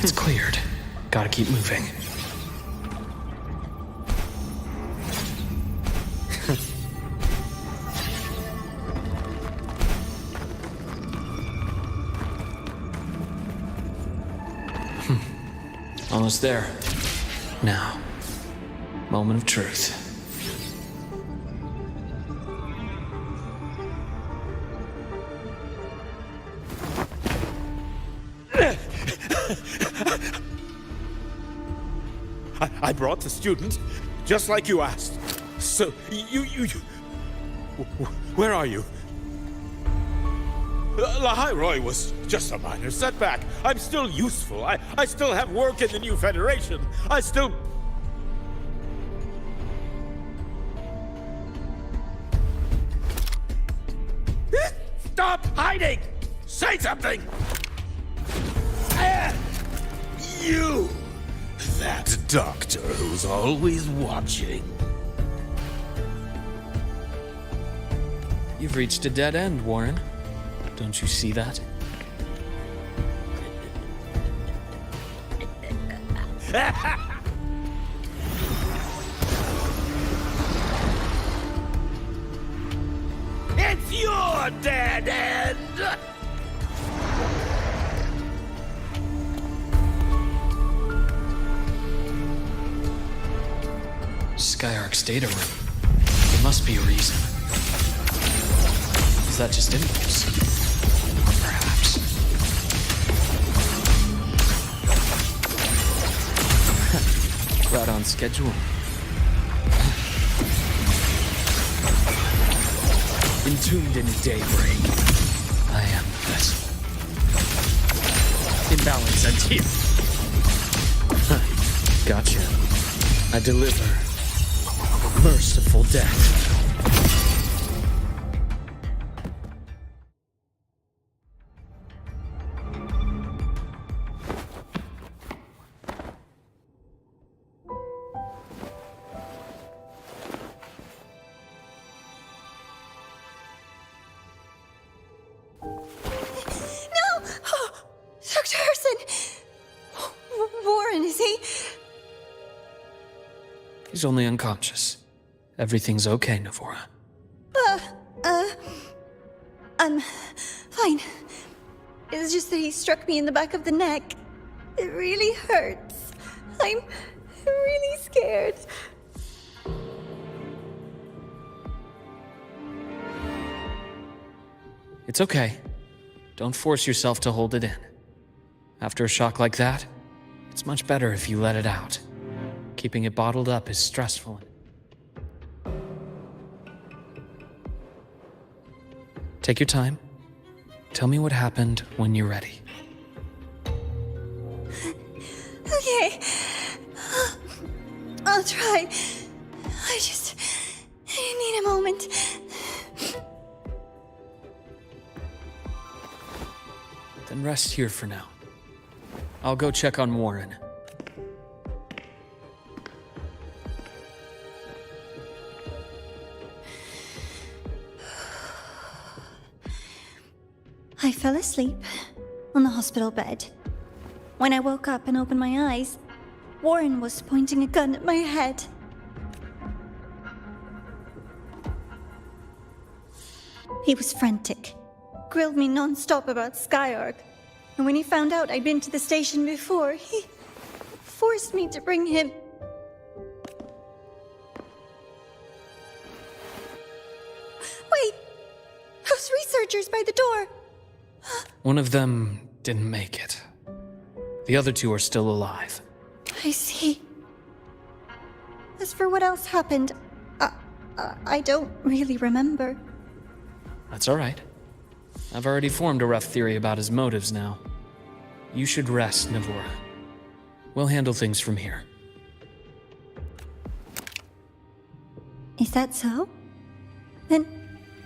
It's cleared. Gotta keep moving. Almost there. Now, moment of truth. I brought the student, just like you asked. So, you... Where are you? Lahai Roy was just a minor setback. I'm still useful. I still have work in the new Federation. I still... Stop hiding! Say something! You! That doctor who's always watching. You've reached a dead end, Warren. Don't you see that? It's your dead end! Skyarc's data room. There must be a reason. Is that just impulse? Or perhaps... Right on schedule. Entombed in daybreak. I am the vessel. Imbalance and here. Gotcha. I deliver merciful death. Dr. She's only unconscious. Everything's okay, Navora. I'm fine. It's just that he struck me in the back of the neck. It really hurts. I'm really scared. It's okay. Don't force yourself to hold it in. After a shock like that, it's much better if you let it out. Keeping it bottled up is stressful. Take your time. Tell me what happened when you're ready. Okay. I'll try. I just need a moment. Then rest here for now. I'll go check on Warren. I fell asleep on the hospital bed. When I woke up and opened my eyes, Warren was pointing a gun at my head. He was frantic, grilled me non-stop about Skyark, and when he found out I'd been to the station before, he forced me to bring him. Wait! Those researchers by the door! One of them didn't make it. The other two are still alive. I see. As for what else happened, I don't really remember. That's all right. I've already formed a rough theory about his motives now. You should rest, Navora. We'll handle things from here. Is that so? Then,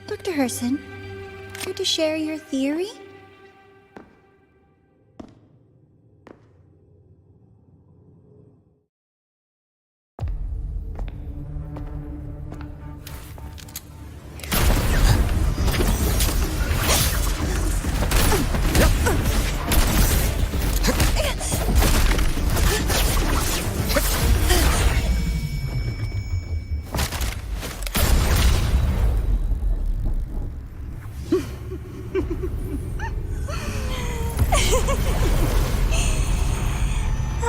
Dr. Herson, care to share your theory?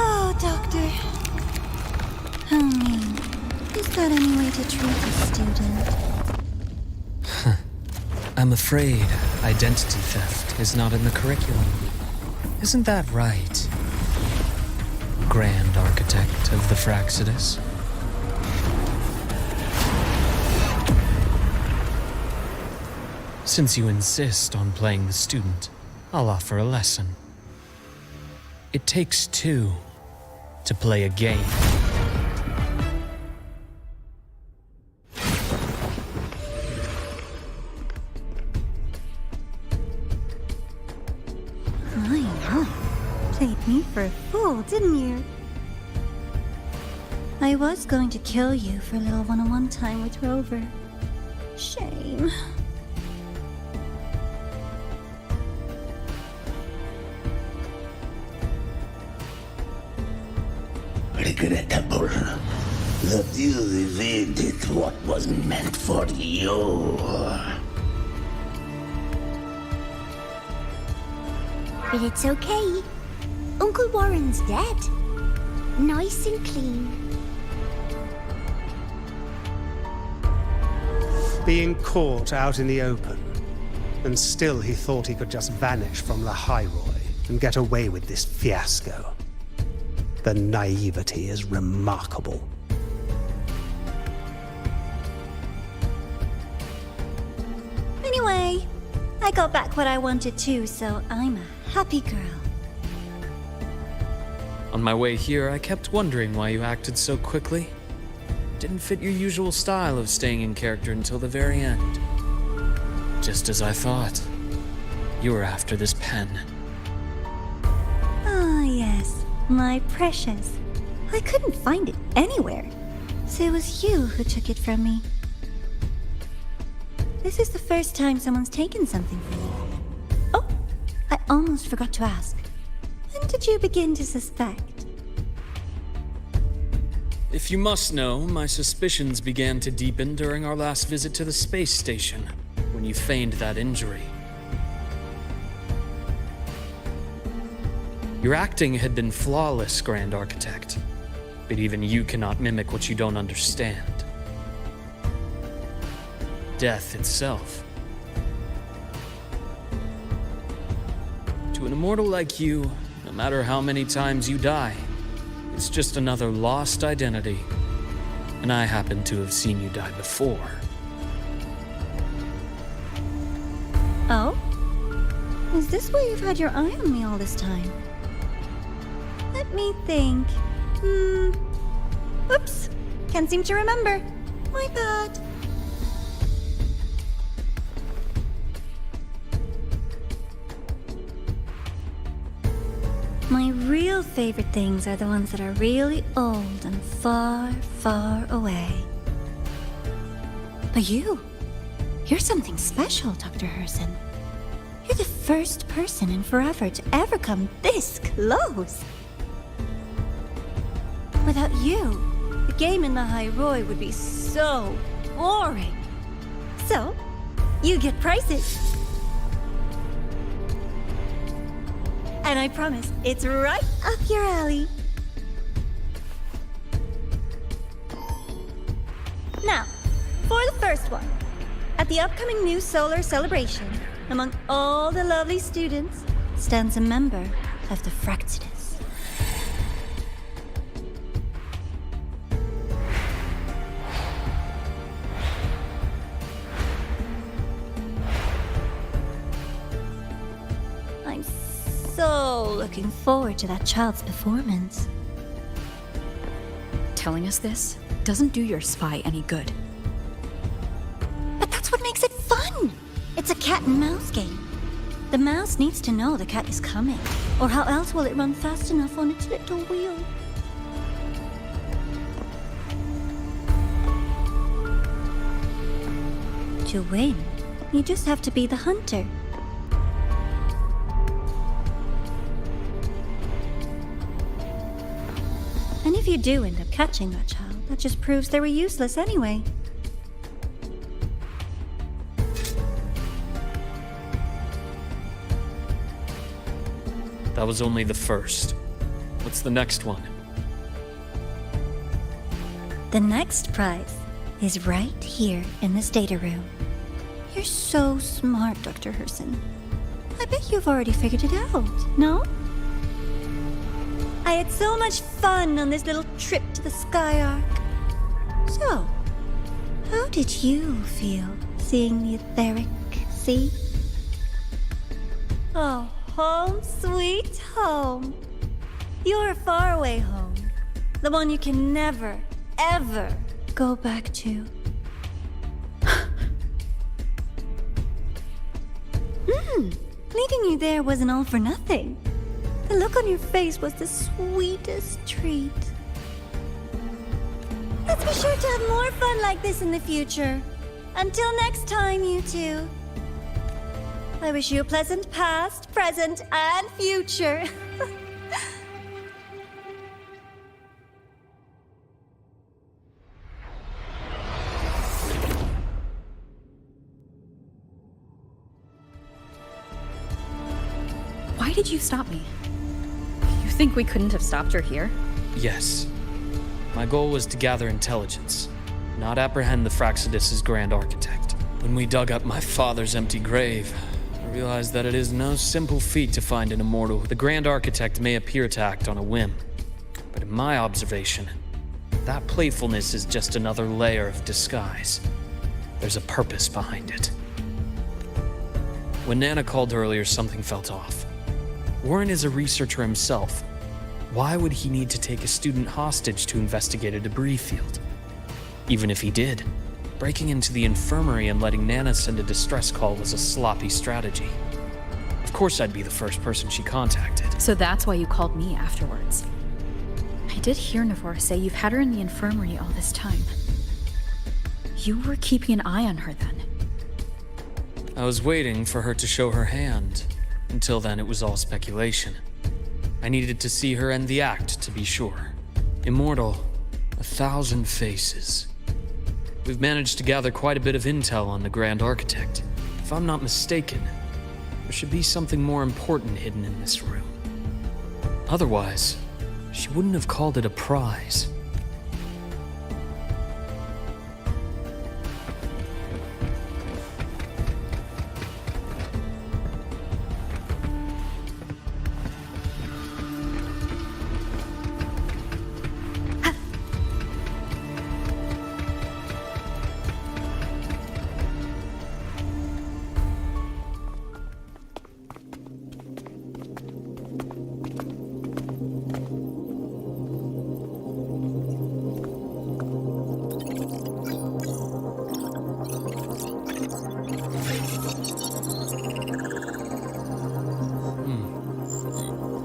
Oh, Doctor. How mean. Is that any way to treat a student? I'm afraid identity theft is not in the curriculum. Isn't that right, Grand Architect of the Fraxidus? Since you insist on playing the student, I'll offer a lesson. It takes two to play a game. Played me for a fool, didn't you? I was going to kill you for a little one-on-one time with Rover. Shame. Regrettable that you evaded what was meant for you. But it's okay. Uncle Warren's dead. Nice and clean. Being caught out in the open, and still he thought he could just vanish from the Hyroi and get away with this fiasco. The naivety is remarkable. Anyway, I got back what I wanted too, so I'm a happy girl. On my way here, I kept wondering why you acted so quickly. Didn't fit your usual style of staying in character until the very end. Just as I thought. You were after this pen. Ah, yes. My precious. I couldn't find it anywhere. So it was you who took it from me. This is the first time someone's taken something from you. Oh, I almost forgot to ask. When did you begin to suspect? If you must know, my suspicions began to deepen during our last visit to the space station, when you feigned that injury. Your acting had been flawless, Grand Architect, but even you cannot mimic what you don't understand. Death itself. To an immortal like you, no matter how many times you die, it's just another lost identity. And I happen to have seen you die before. Oh? Is this why you've had your eye on me all this time? Let me think. Oops. Can't seem to remember. My bad. My real favorite things are the ones that are really old and far, far away. But you're something special, Dr. Herson. You're the first person in forever to ever come this close. Without you, the game in the High Roy would be so boring. So, you get prizes. And I promise, it's right up your alley. Now, for the first one. At the upcoming new solar celebration, among all the lovely students, stands a member of the Fractidus. I'm so looking forward to that child's performance. Telling us this doesn't do your spy any good. But that's what makes it fun! It's a cat and mouse game. The mouse needs to know the cat is coming, or how else will it run fast enough on its little wheel? To win, you just have to be the hunter. And if you do end up catching that child, that just proves they were useless anyway. That was only the first. What's the next one? The next prize is right here in this data room. You're so smart, Dr. Herson. I bet you've already figured it out, no? I had so much fun on this little trip to the Sky Arc. So, how did you feel seeing the etheric sea? Oh, home sweet home. Your faraway home. The one you can never, ever go back to. Leaving you there wasn't all for nothing. The look on your face was the sweetest treat. Let's be sure to have more fun like this in the future. Until next time, you two. I wish you a pleasant past, present, and future. Why did you stop me? You think we couldn't have stopped her here? Yes. My goal was to gather intelligence, not apprehend the Fractidus' Grand Architect. When we dug up my father's empty grave, I realized that it is no simple feat to find an immortal. The Grand Architect may appear to act on a whim, but in my observation, that playfulness is just another layer of disguise. There's a purpose behind it. When Nana called earlier, something felt off. Warren is a researcher himself. Why would he need to take a student hostage to investigate a debris field? Even if he did, breaking into the infirmary and letting Nana send a distress call was a sloppy strategy. Of course I'd be the first person she contacted. So that's why you called me afterwards. I did hear Navora say you've had her in the infirmary all this time. You were keeping an eye on her then. I was waiting for her to show her hand. Until then, it was all speculation. I needed to see her end the act to be sure. Immortal, 1,000 faces. We've managed to gather quite a bit of intel on the Grand Architect. If I'm not mistaken, there should be something more important hidden in this room. Otherwise, she wouldn't have called it a prize.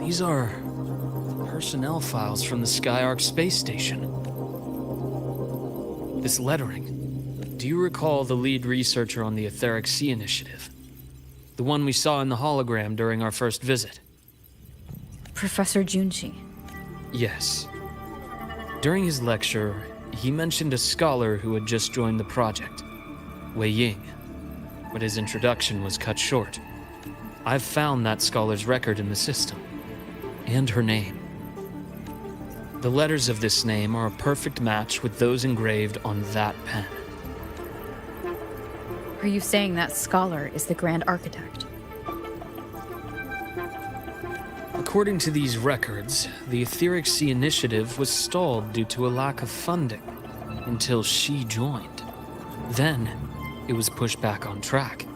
These are personnel files from the Skyark space station. This lettering. Do you recall the lead researcher on the Etheric Sea Initiative? The one we saw in the hologram during our first visit? Professor Junshi. Yes. During his lecture, he mentioned a scholar who had just joined the project, Wei Ying, but his introduction was cut short. I've found that scholar's record in the system. And her name. The letters of this name are a perfect match with those engraved on that pen. Are you saying that scholar is the Grand Architect? According to these records, the Etheric Sea Initiative was stalled due to a lack of funding until she joined. Then, it was pushed back on track.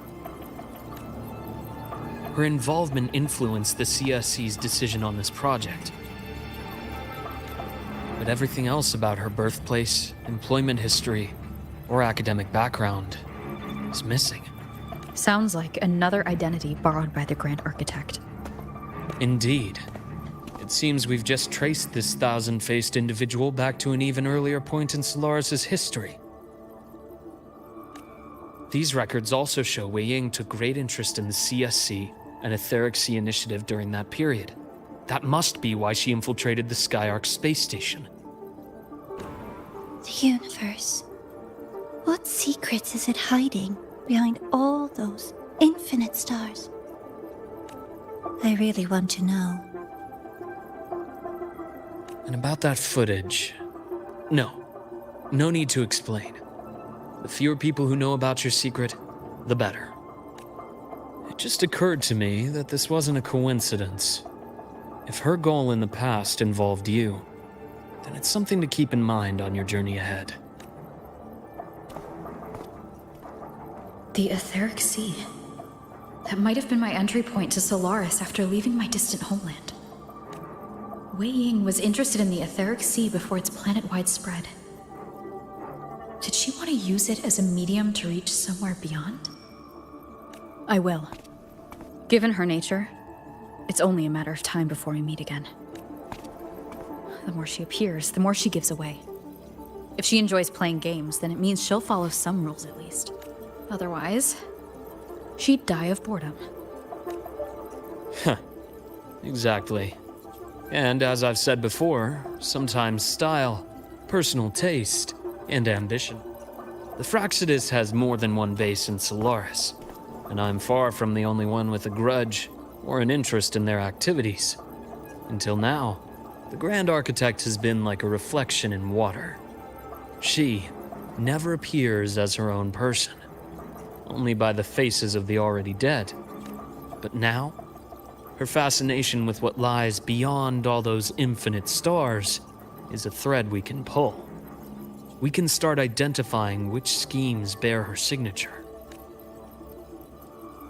Her involvement influenced the CSC's decision on this project. But everything else about her birthplace, employment history, or academic background is missing. Sounds like another identity borrowed by the Grand Architect. Indeed. It seems we've just traced this 1,000-faced individual back to an even earlier point in Solaris' history. These records also show Wei Ying took great interest in the CSC and Etheric Sea Initiative during that period. That must be why she infiltrated the Skyark space station. The universe. What secrets is it hiding behind all those infinite stars? I really want to know. And about that footage... No need to explain. The fewer people who know about your secret, the better. It just occurred to me that this wasn't a coincidence. If her goal in the past involved you, then it's something to keep in mind on your journey ahead. The Etheric Sea. That might have been my entry point to Solaris after leaving my distant homeland. Wei Ying was interested in the Etheric Sea before its planet-wide spread. Did she want to use it as a medium to reach somewhere beyond? I will. Given her nature, it's only a matter of time before we meet again. The more she appears, the more she gives away. If she enjoys playing games, then it means she'll follow some rules at least. Otherwise, she'd die of boredom. Exactly. And as I've said before, sometimes style, personal taste, and ambition. The Fraxidus has more than one base in Solaris, and I'm far from the only one with a grudge or an interest in their activities. Until now, the Grand Architect has been like a reflection in water. She never appears as her own person, only by the faces of the already dead. But now, her fascination with what lies beyond all those infinite stars is a thread we can pull. We can start identifying which schemes bear her signature.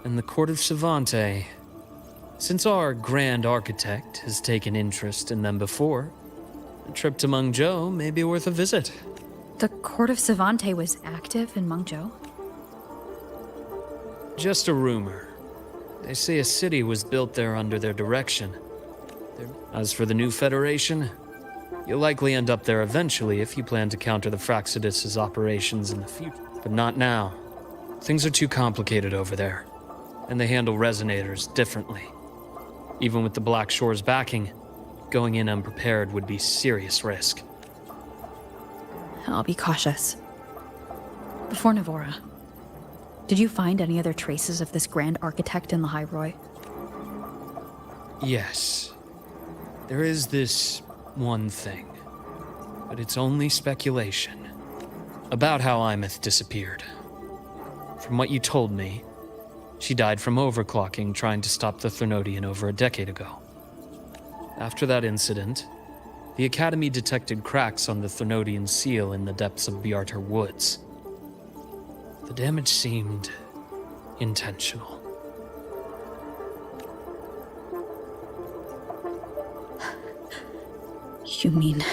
And the Court of Savante, since our Grand Architect has taken interest in them before, a trip to Mengzhou may be worth a visit. The Court of Savante was active in Mengzhou? Just a rumor. They say a city was built there under their direction. As for the new Federation, you'll likely end up there eventually if you plan to counter the Fraxidus' operations in the future. But not now. Things are too complicated over there, and they handle resonators differently. Even with the Black Shore's backing, going in unprepared would be serious risk. I'll be cautious. Before Navora, did you find any other traces of this grand architect in the High Roy? Yes. There is this one thing, but it's only speculation about how Imeth disappeared. From what you told me, she died from overclocking trying to stop the Threnodian over a decade ago. After that incident, the Academy detected cracks on the Threnodian seal in the depths of Biarter Woods. The damage seemed intentional. You mean...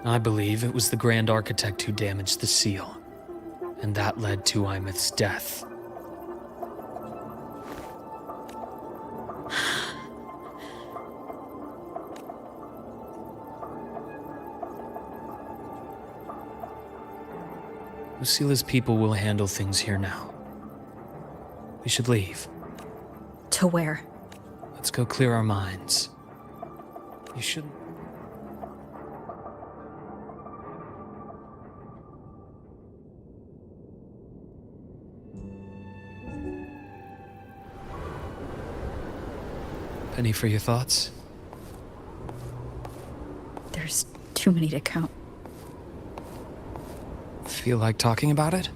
I believe it was the Grand Architect who damaged the seal, and that led to Imeth's death. Lucila's people will handle things here now. We should leave. To where? Let's go clear our minds. You shouldn't... Penny for your thoughts? There's too many to count. Feel like talking about it?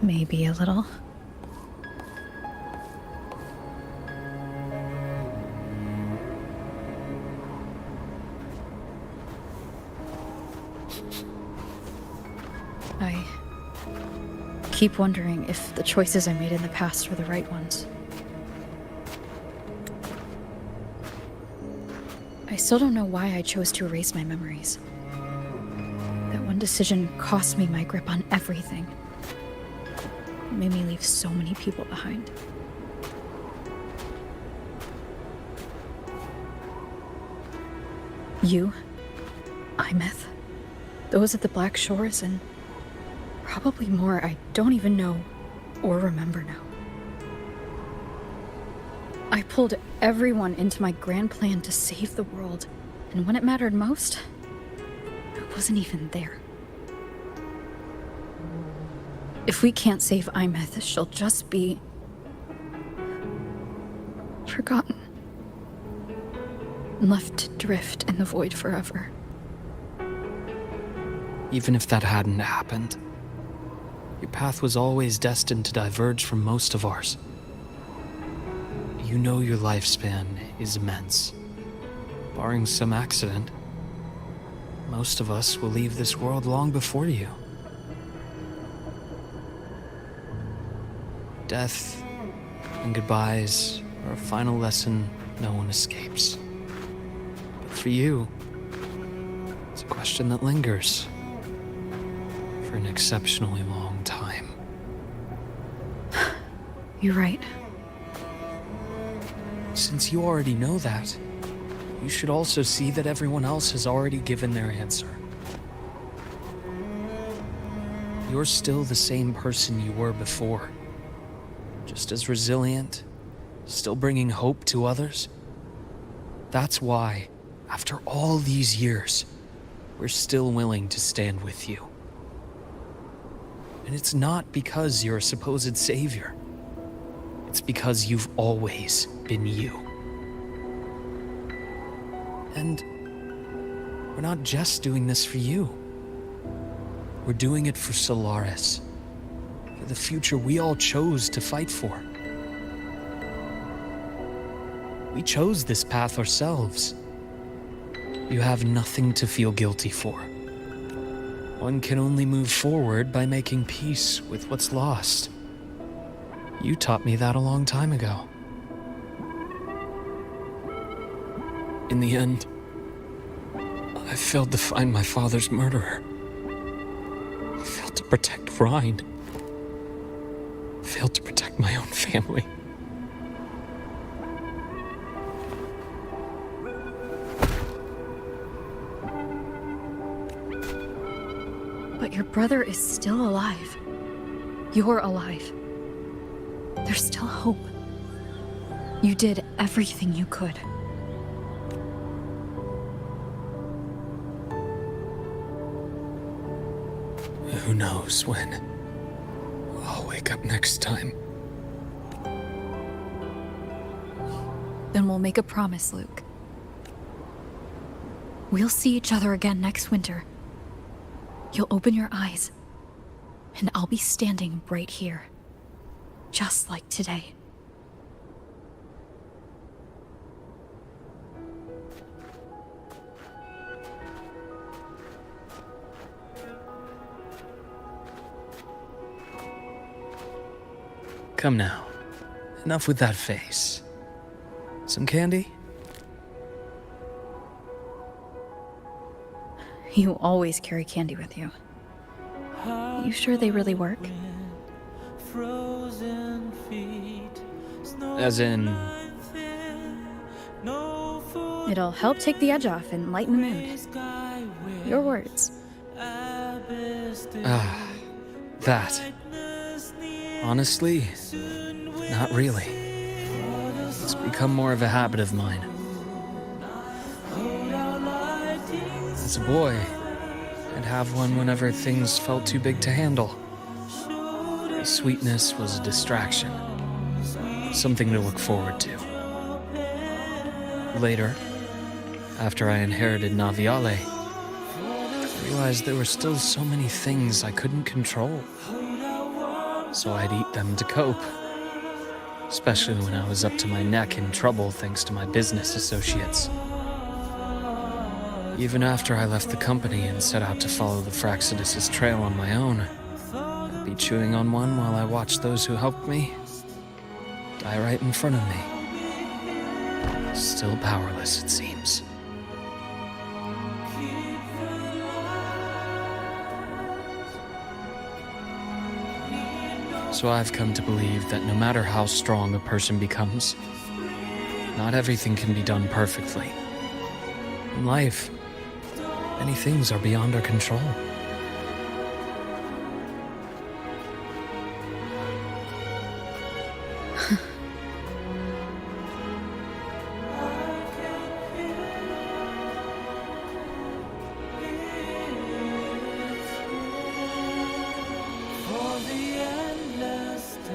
Maybe a little. I keep wondering if the choices I made in the past were the right ones. I still don't know why I chose to erase my memories. That one decision cost me my grip on everything. It made me leave so many people behind. You, Imeth, those at the Black Shores, and probably more I don't even know or remember now. I pulled everyone into my grand plan to save the world, and when it mattered most, I wasn't even there. If we can't save Imeth, she'll just be... forgotten. And left to drift in the void forever. Even if that hadn't happened, your path was always destined to diverge from most of ours. You know your lifespan is immense. Barring some accident, most of us will leave this world long before you. Death and goodbyes are a final lesson no one escapes. But for you, it's a question that lingers for an exceptionally long time. You're right. Since you already know that, you should also see that everyone else has already given their answer. You're still the same person you were before. Just as resilient, still bringing hope to others. That's why, after all these years, we're still willing to stand with you. And it's not because you're a supposed savior. It's because you've always been you. And we're not just doing this for you. We're doing it for Solaris. For the future we all chose to fight for. We chose this path ourselves. You have nothing to feel guilty for. One can only move forward by making peace with what's lost. You taught me that a long time ago. In the end, I failed to find my father's murderer. I failed to protect Rhine. I failed to protect my own family. But your brother is still alive. You're alive. There's still hope. You did everything you could. Who knows when I'll wake up next time. Then we'll make a promise, Luke. We'll see each other again next winter. You'll open your eyes, and I'll be standing right here. Just like today. Come now. Enough with that face. Some candy? You always carry candy with you. You sure they really work? As in... It'll help take the edge off and lighten the mood. Your words. Ah, that. Honestly, not really. It's become more of a habit of mine. As a boy, I'd have one whenever things felt too big to handle. The sweetness was a distraction, something to look forward to. Later, after I inherited Naviale, I realized there were still so many things I couldn't control. So I'd eat them to cope, especially when I was up to my neck in trouble thanks to my business associates. Even after I left the company and set out to follow the Fraxidus' trail on my own, I'd be chewing on one while I watched those who helped me die right in front of me. Still powerless, it seems. So I've come to believe that no matter how strong a person becomes, not everything can be done perfectly. In life, many things are beyond our control.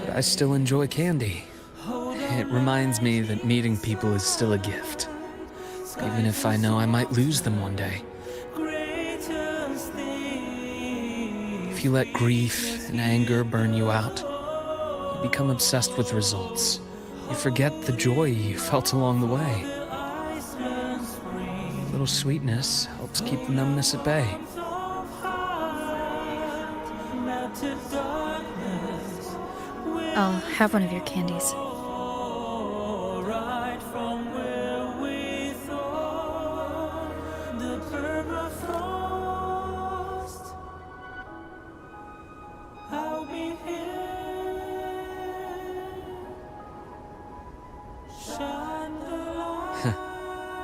But I still enjoy candy. It reminds me that meeting people is still a gift, even if I know I might lose them one day. If you let grief and anger burn you out, you become obsessed with results. You forget the joy you felt along the way. A little sweetness helps keep the numbness at bay. I'll have one of your candies.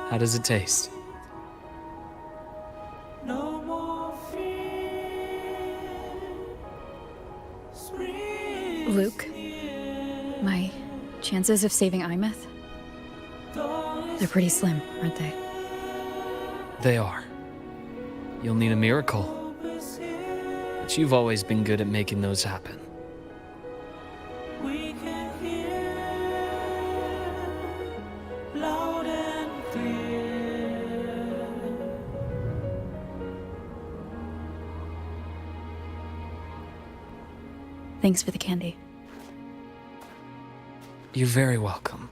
How does it taste? Luke, my chances of saving Imeth? They're pretty slim, aren't they? They are. You'll need a miracle. But you've always been good at making those happen. Thanks for the candy. You're very welcome.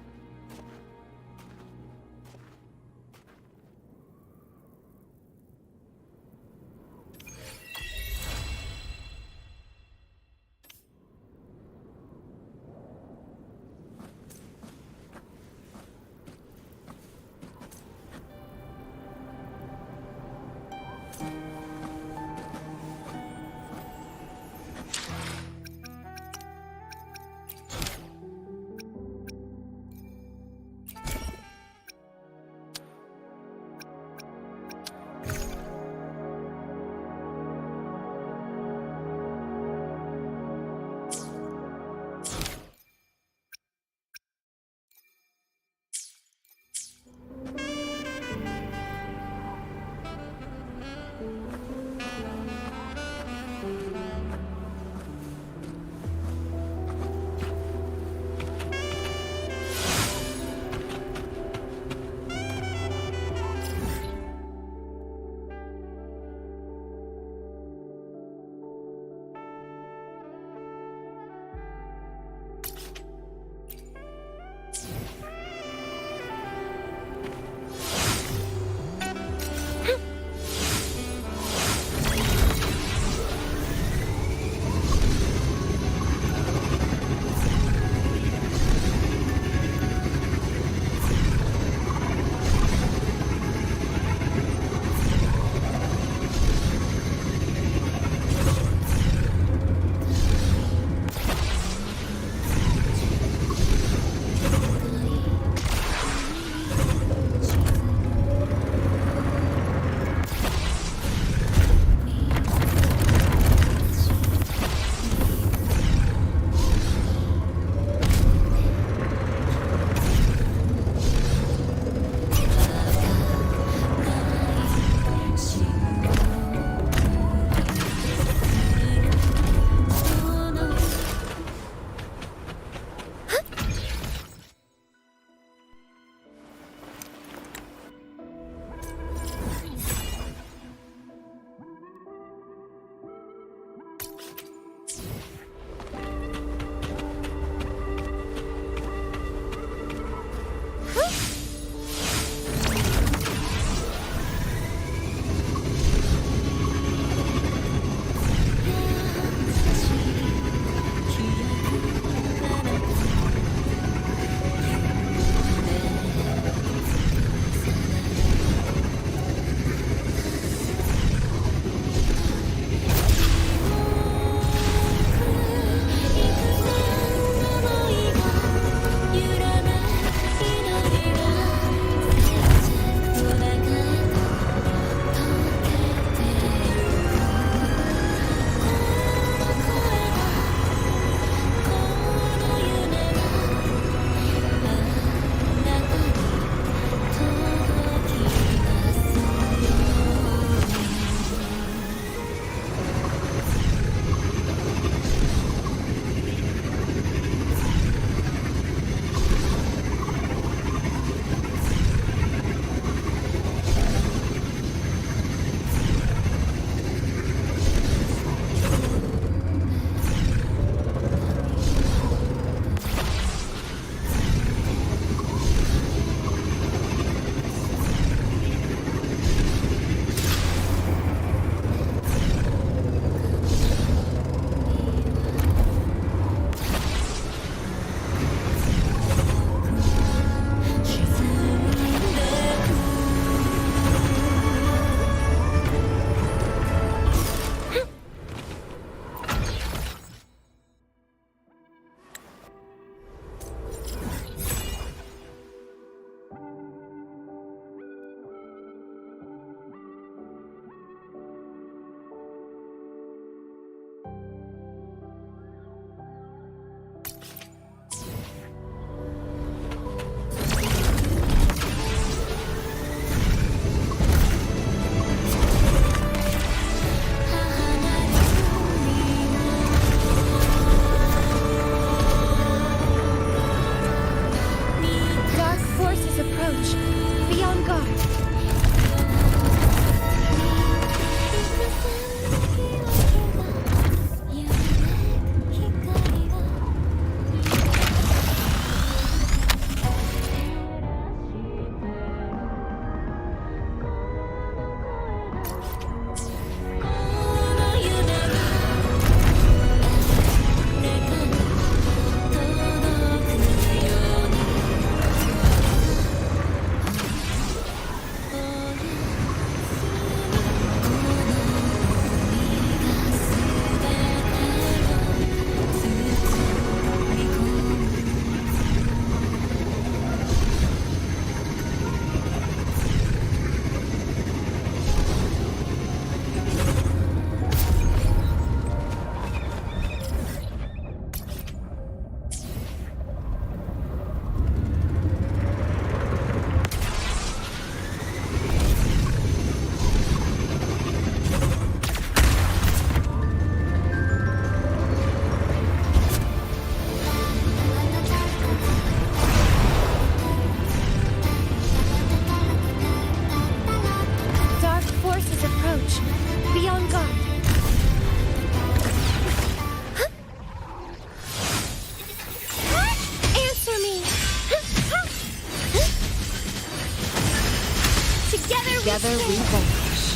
another revenge.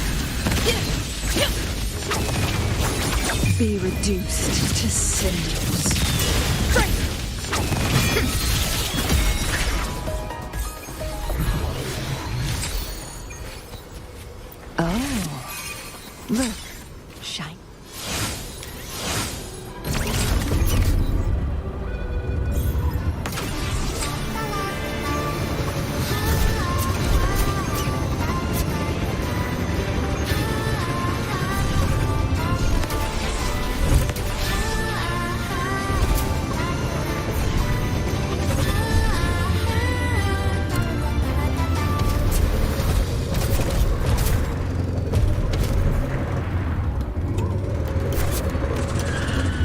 Be reduced to cinders. Oh, look, shine.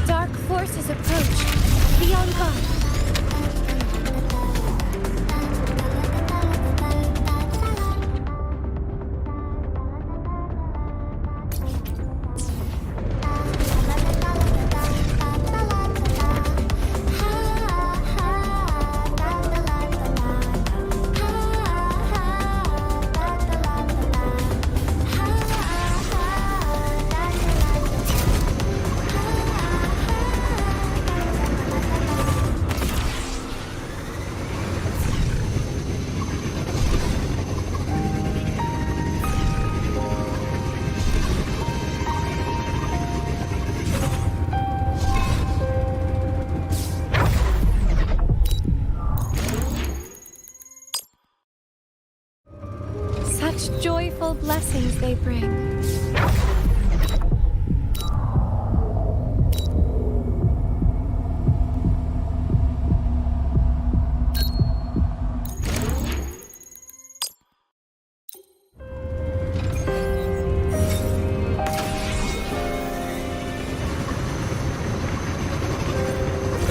Dark forces approach. Be on guard. Such joyful blessings they bring.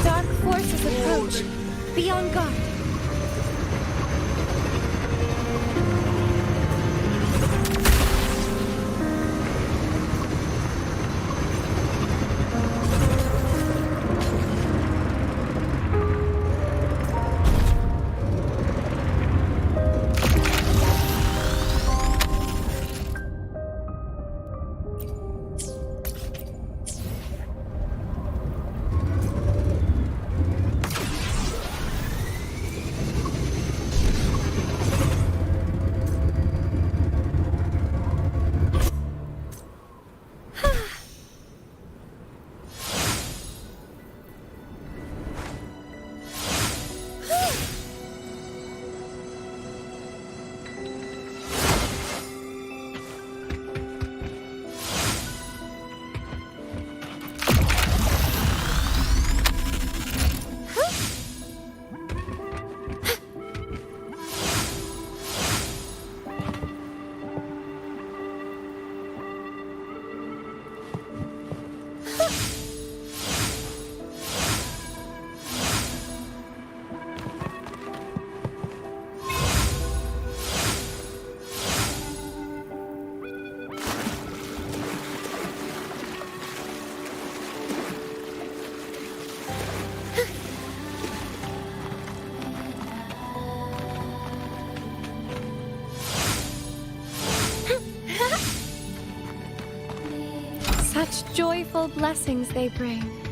Dark forces approach. Be on guard. Such joyful blessings they bring.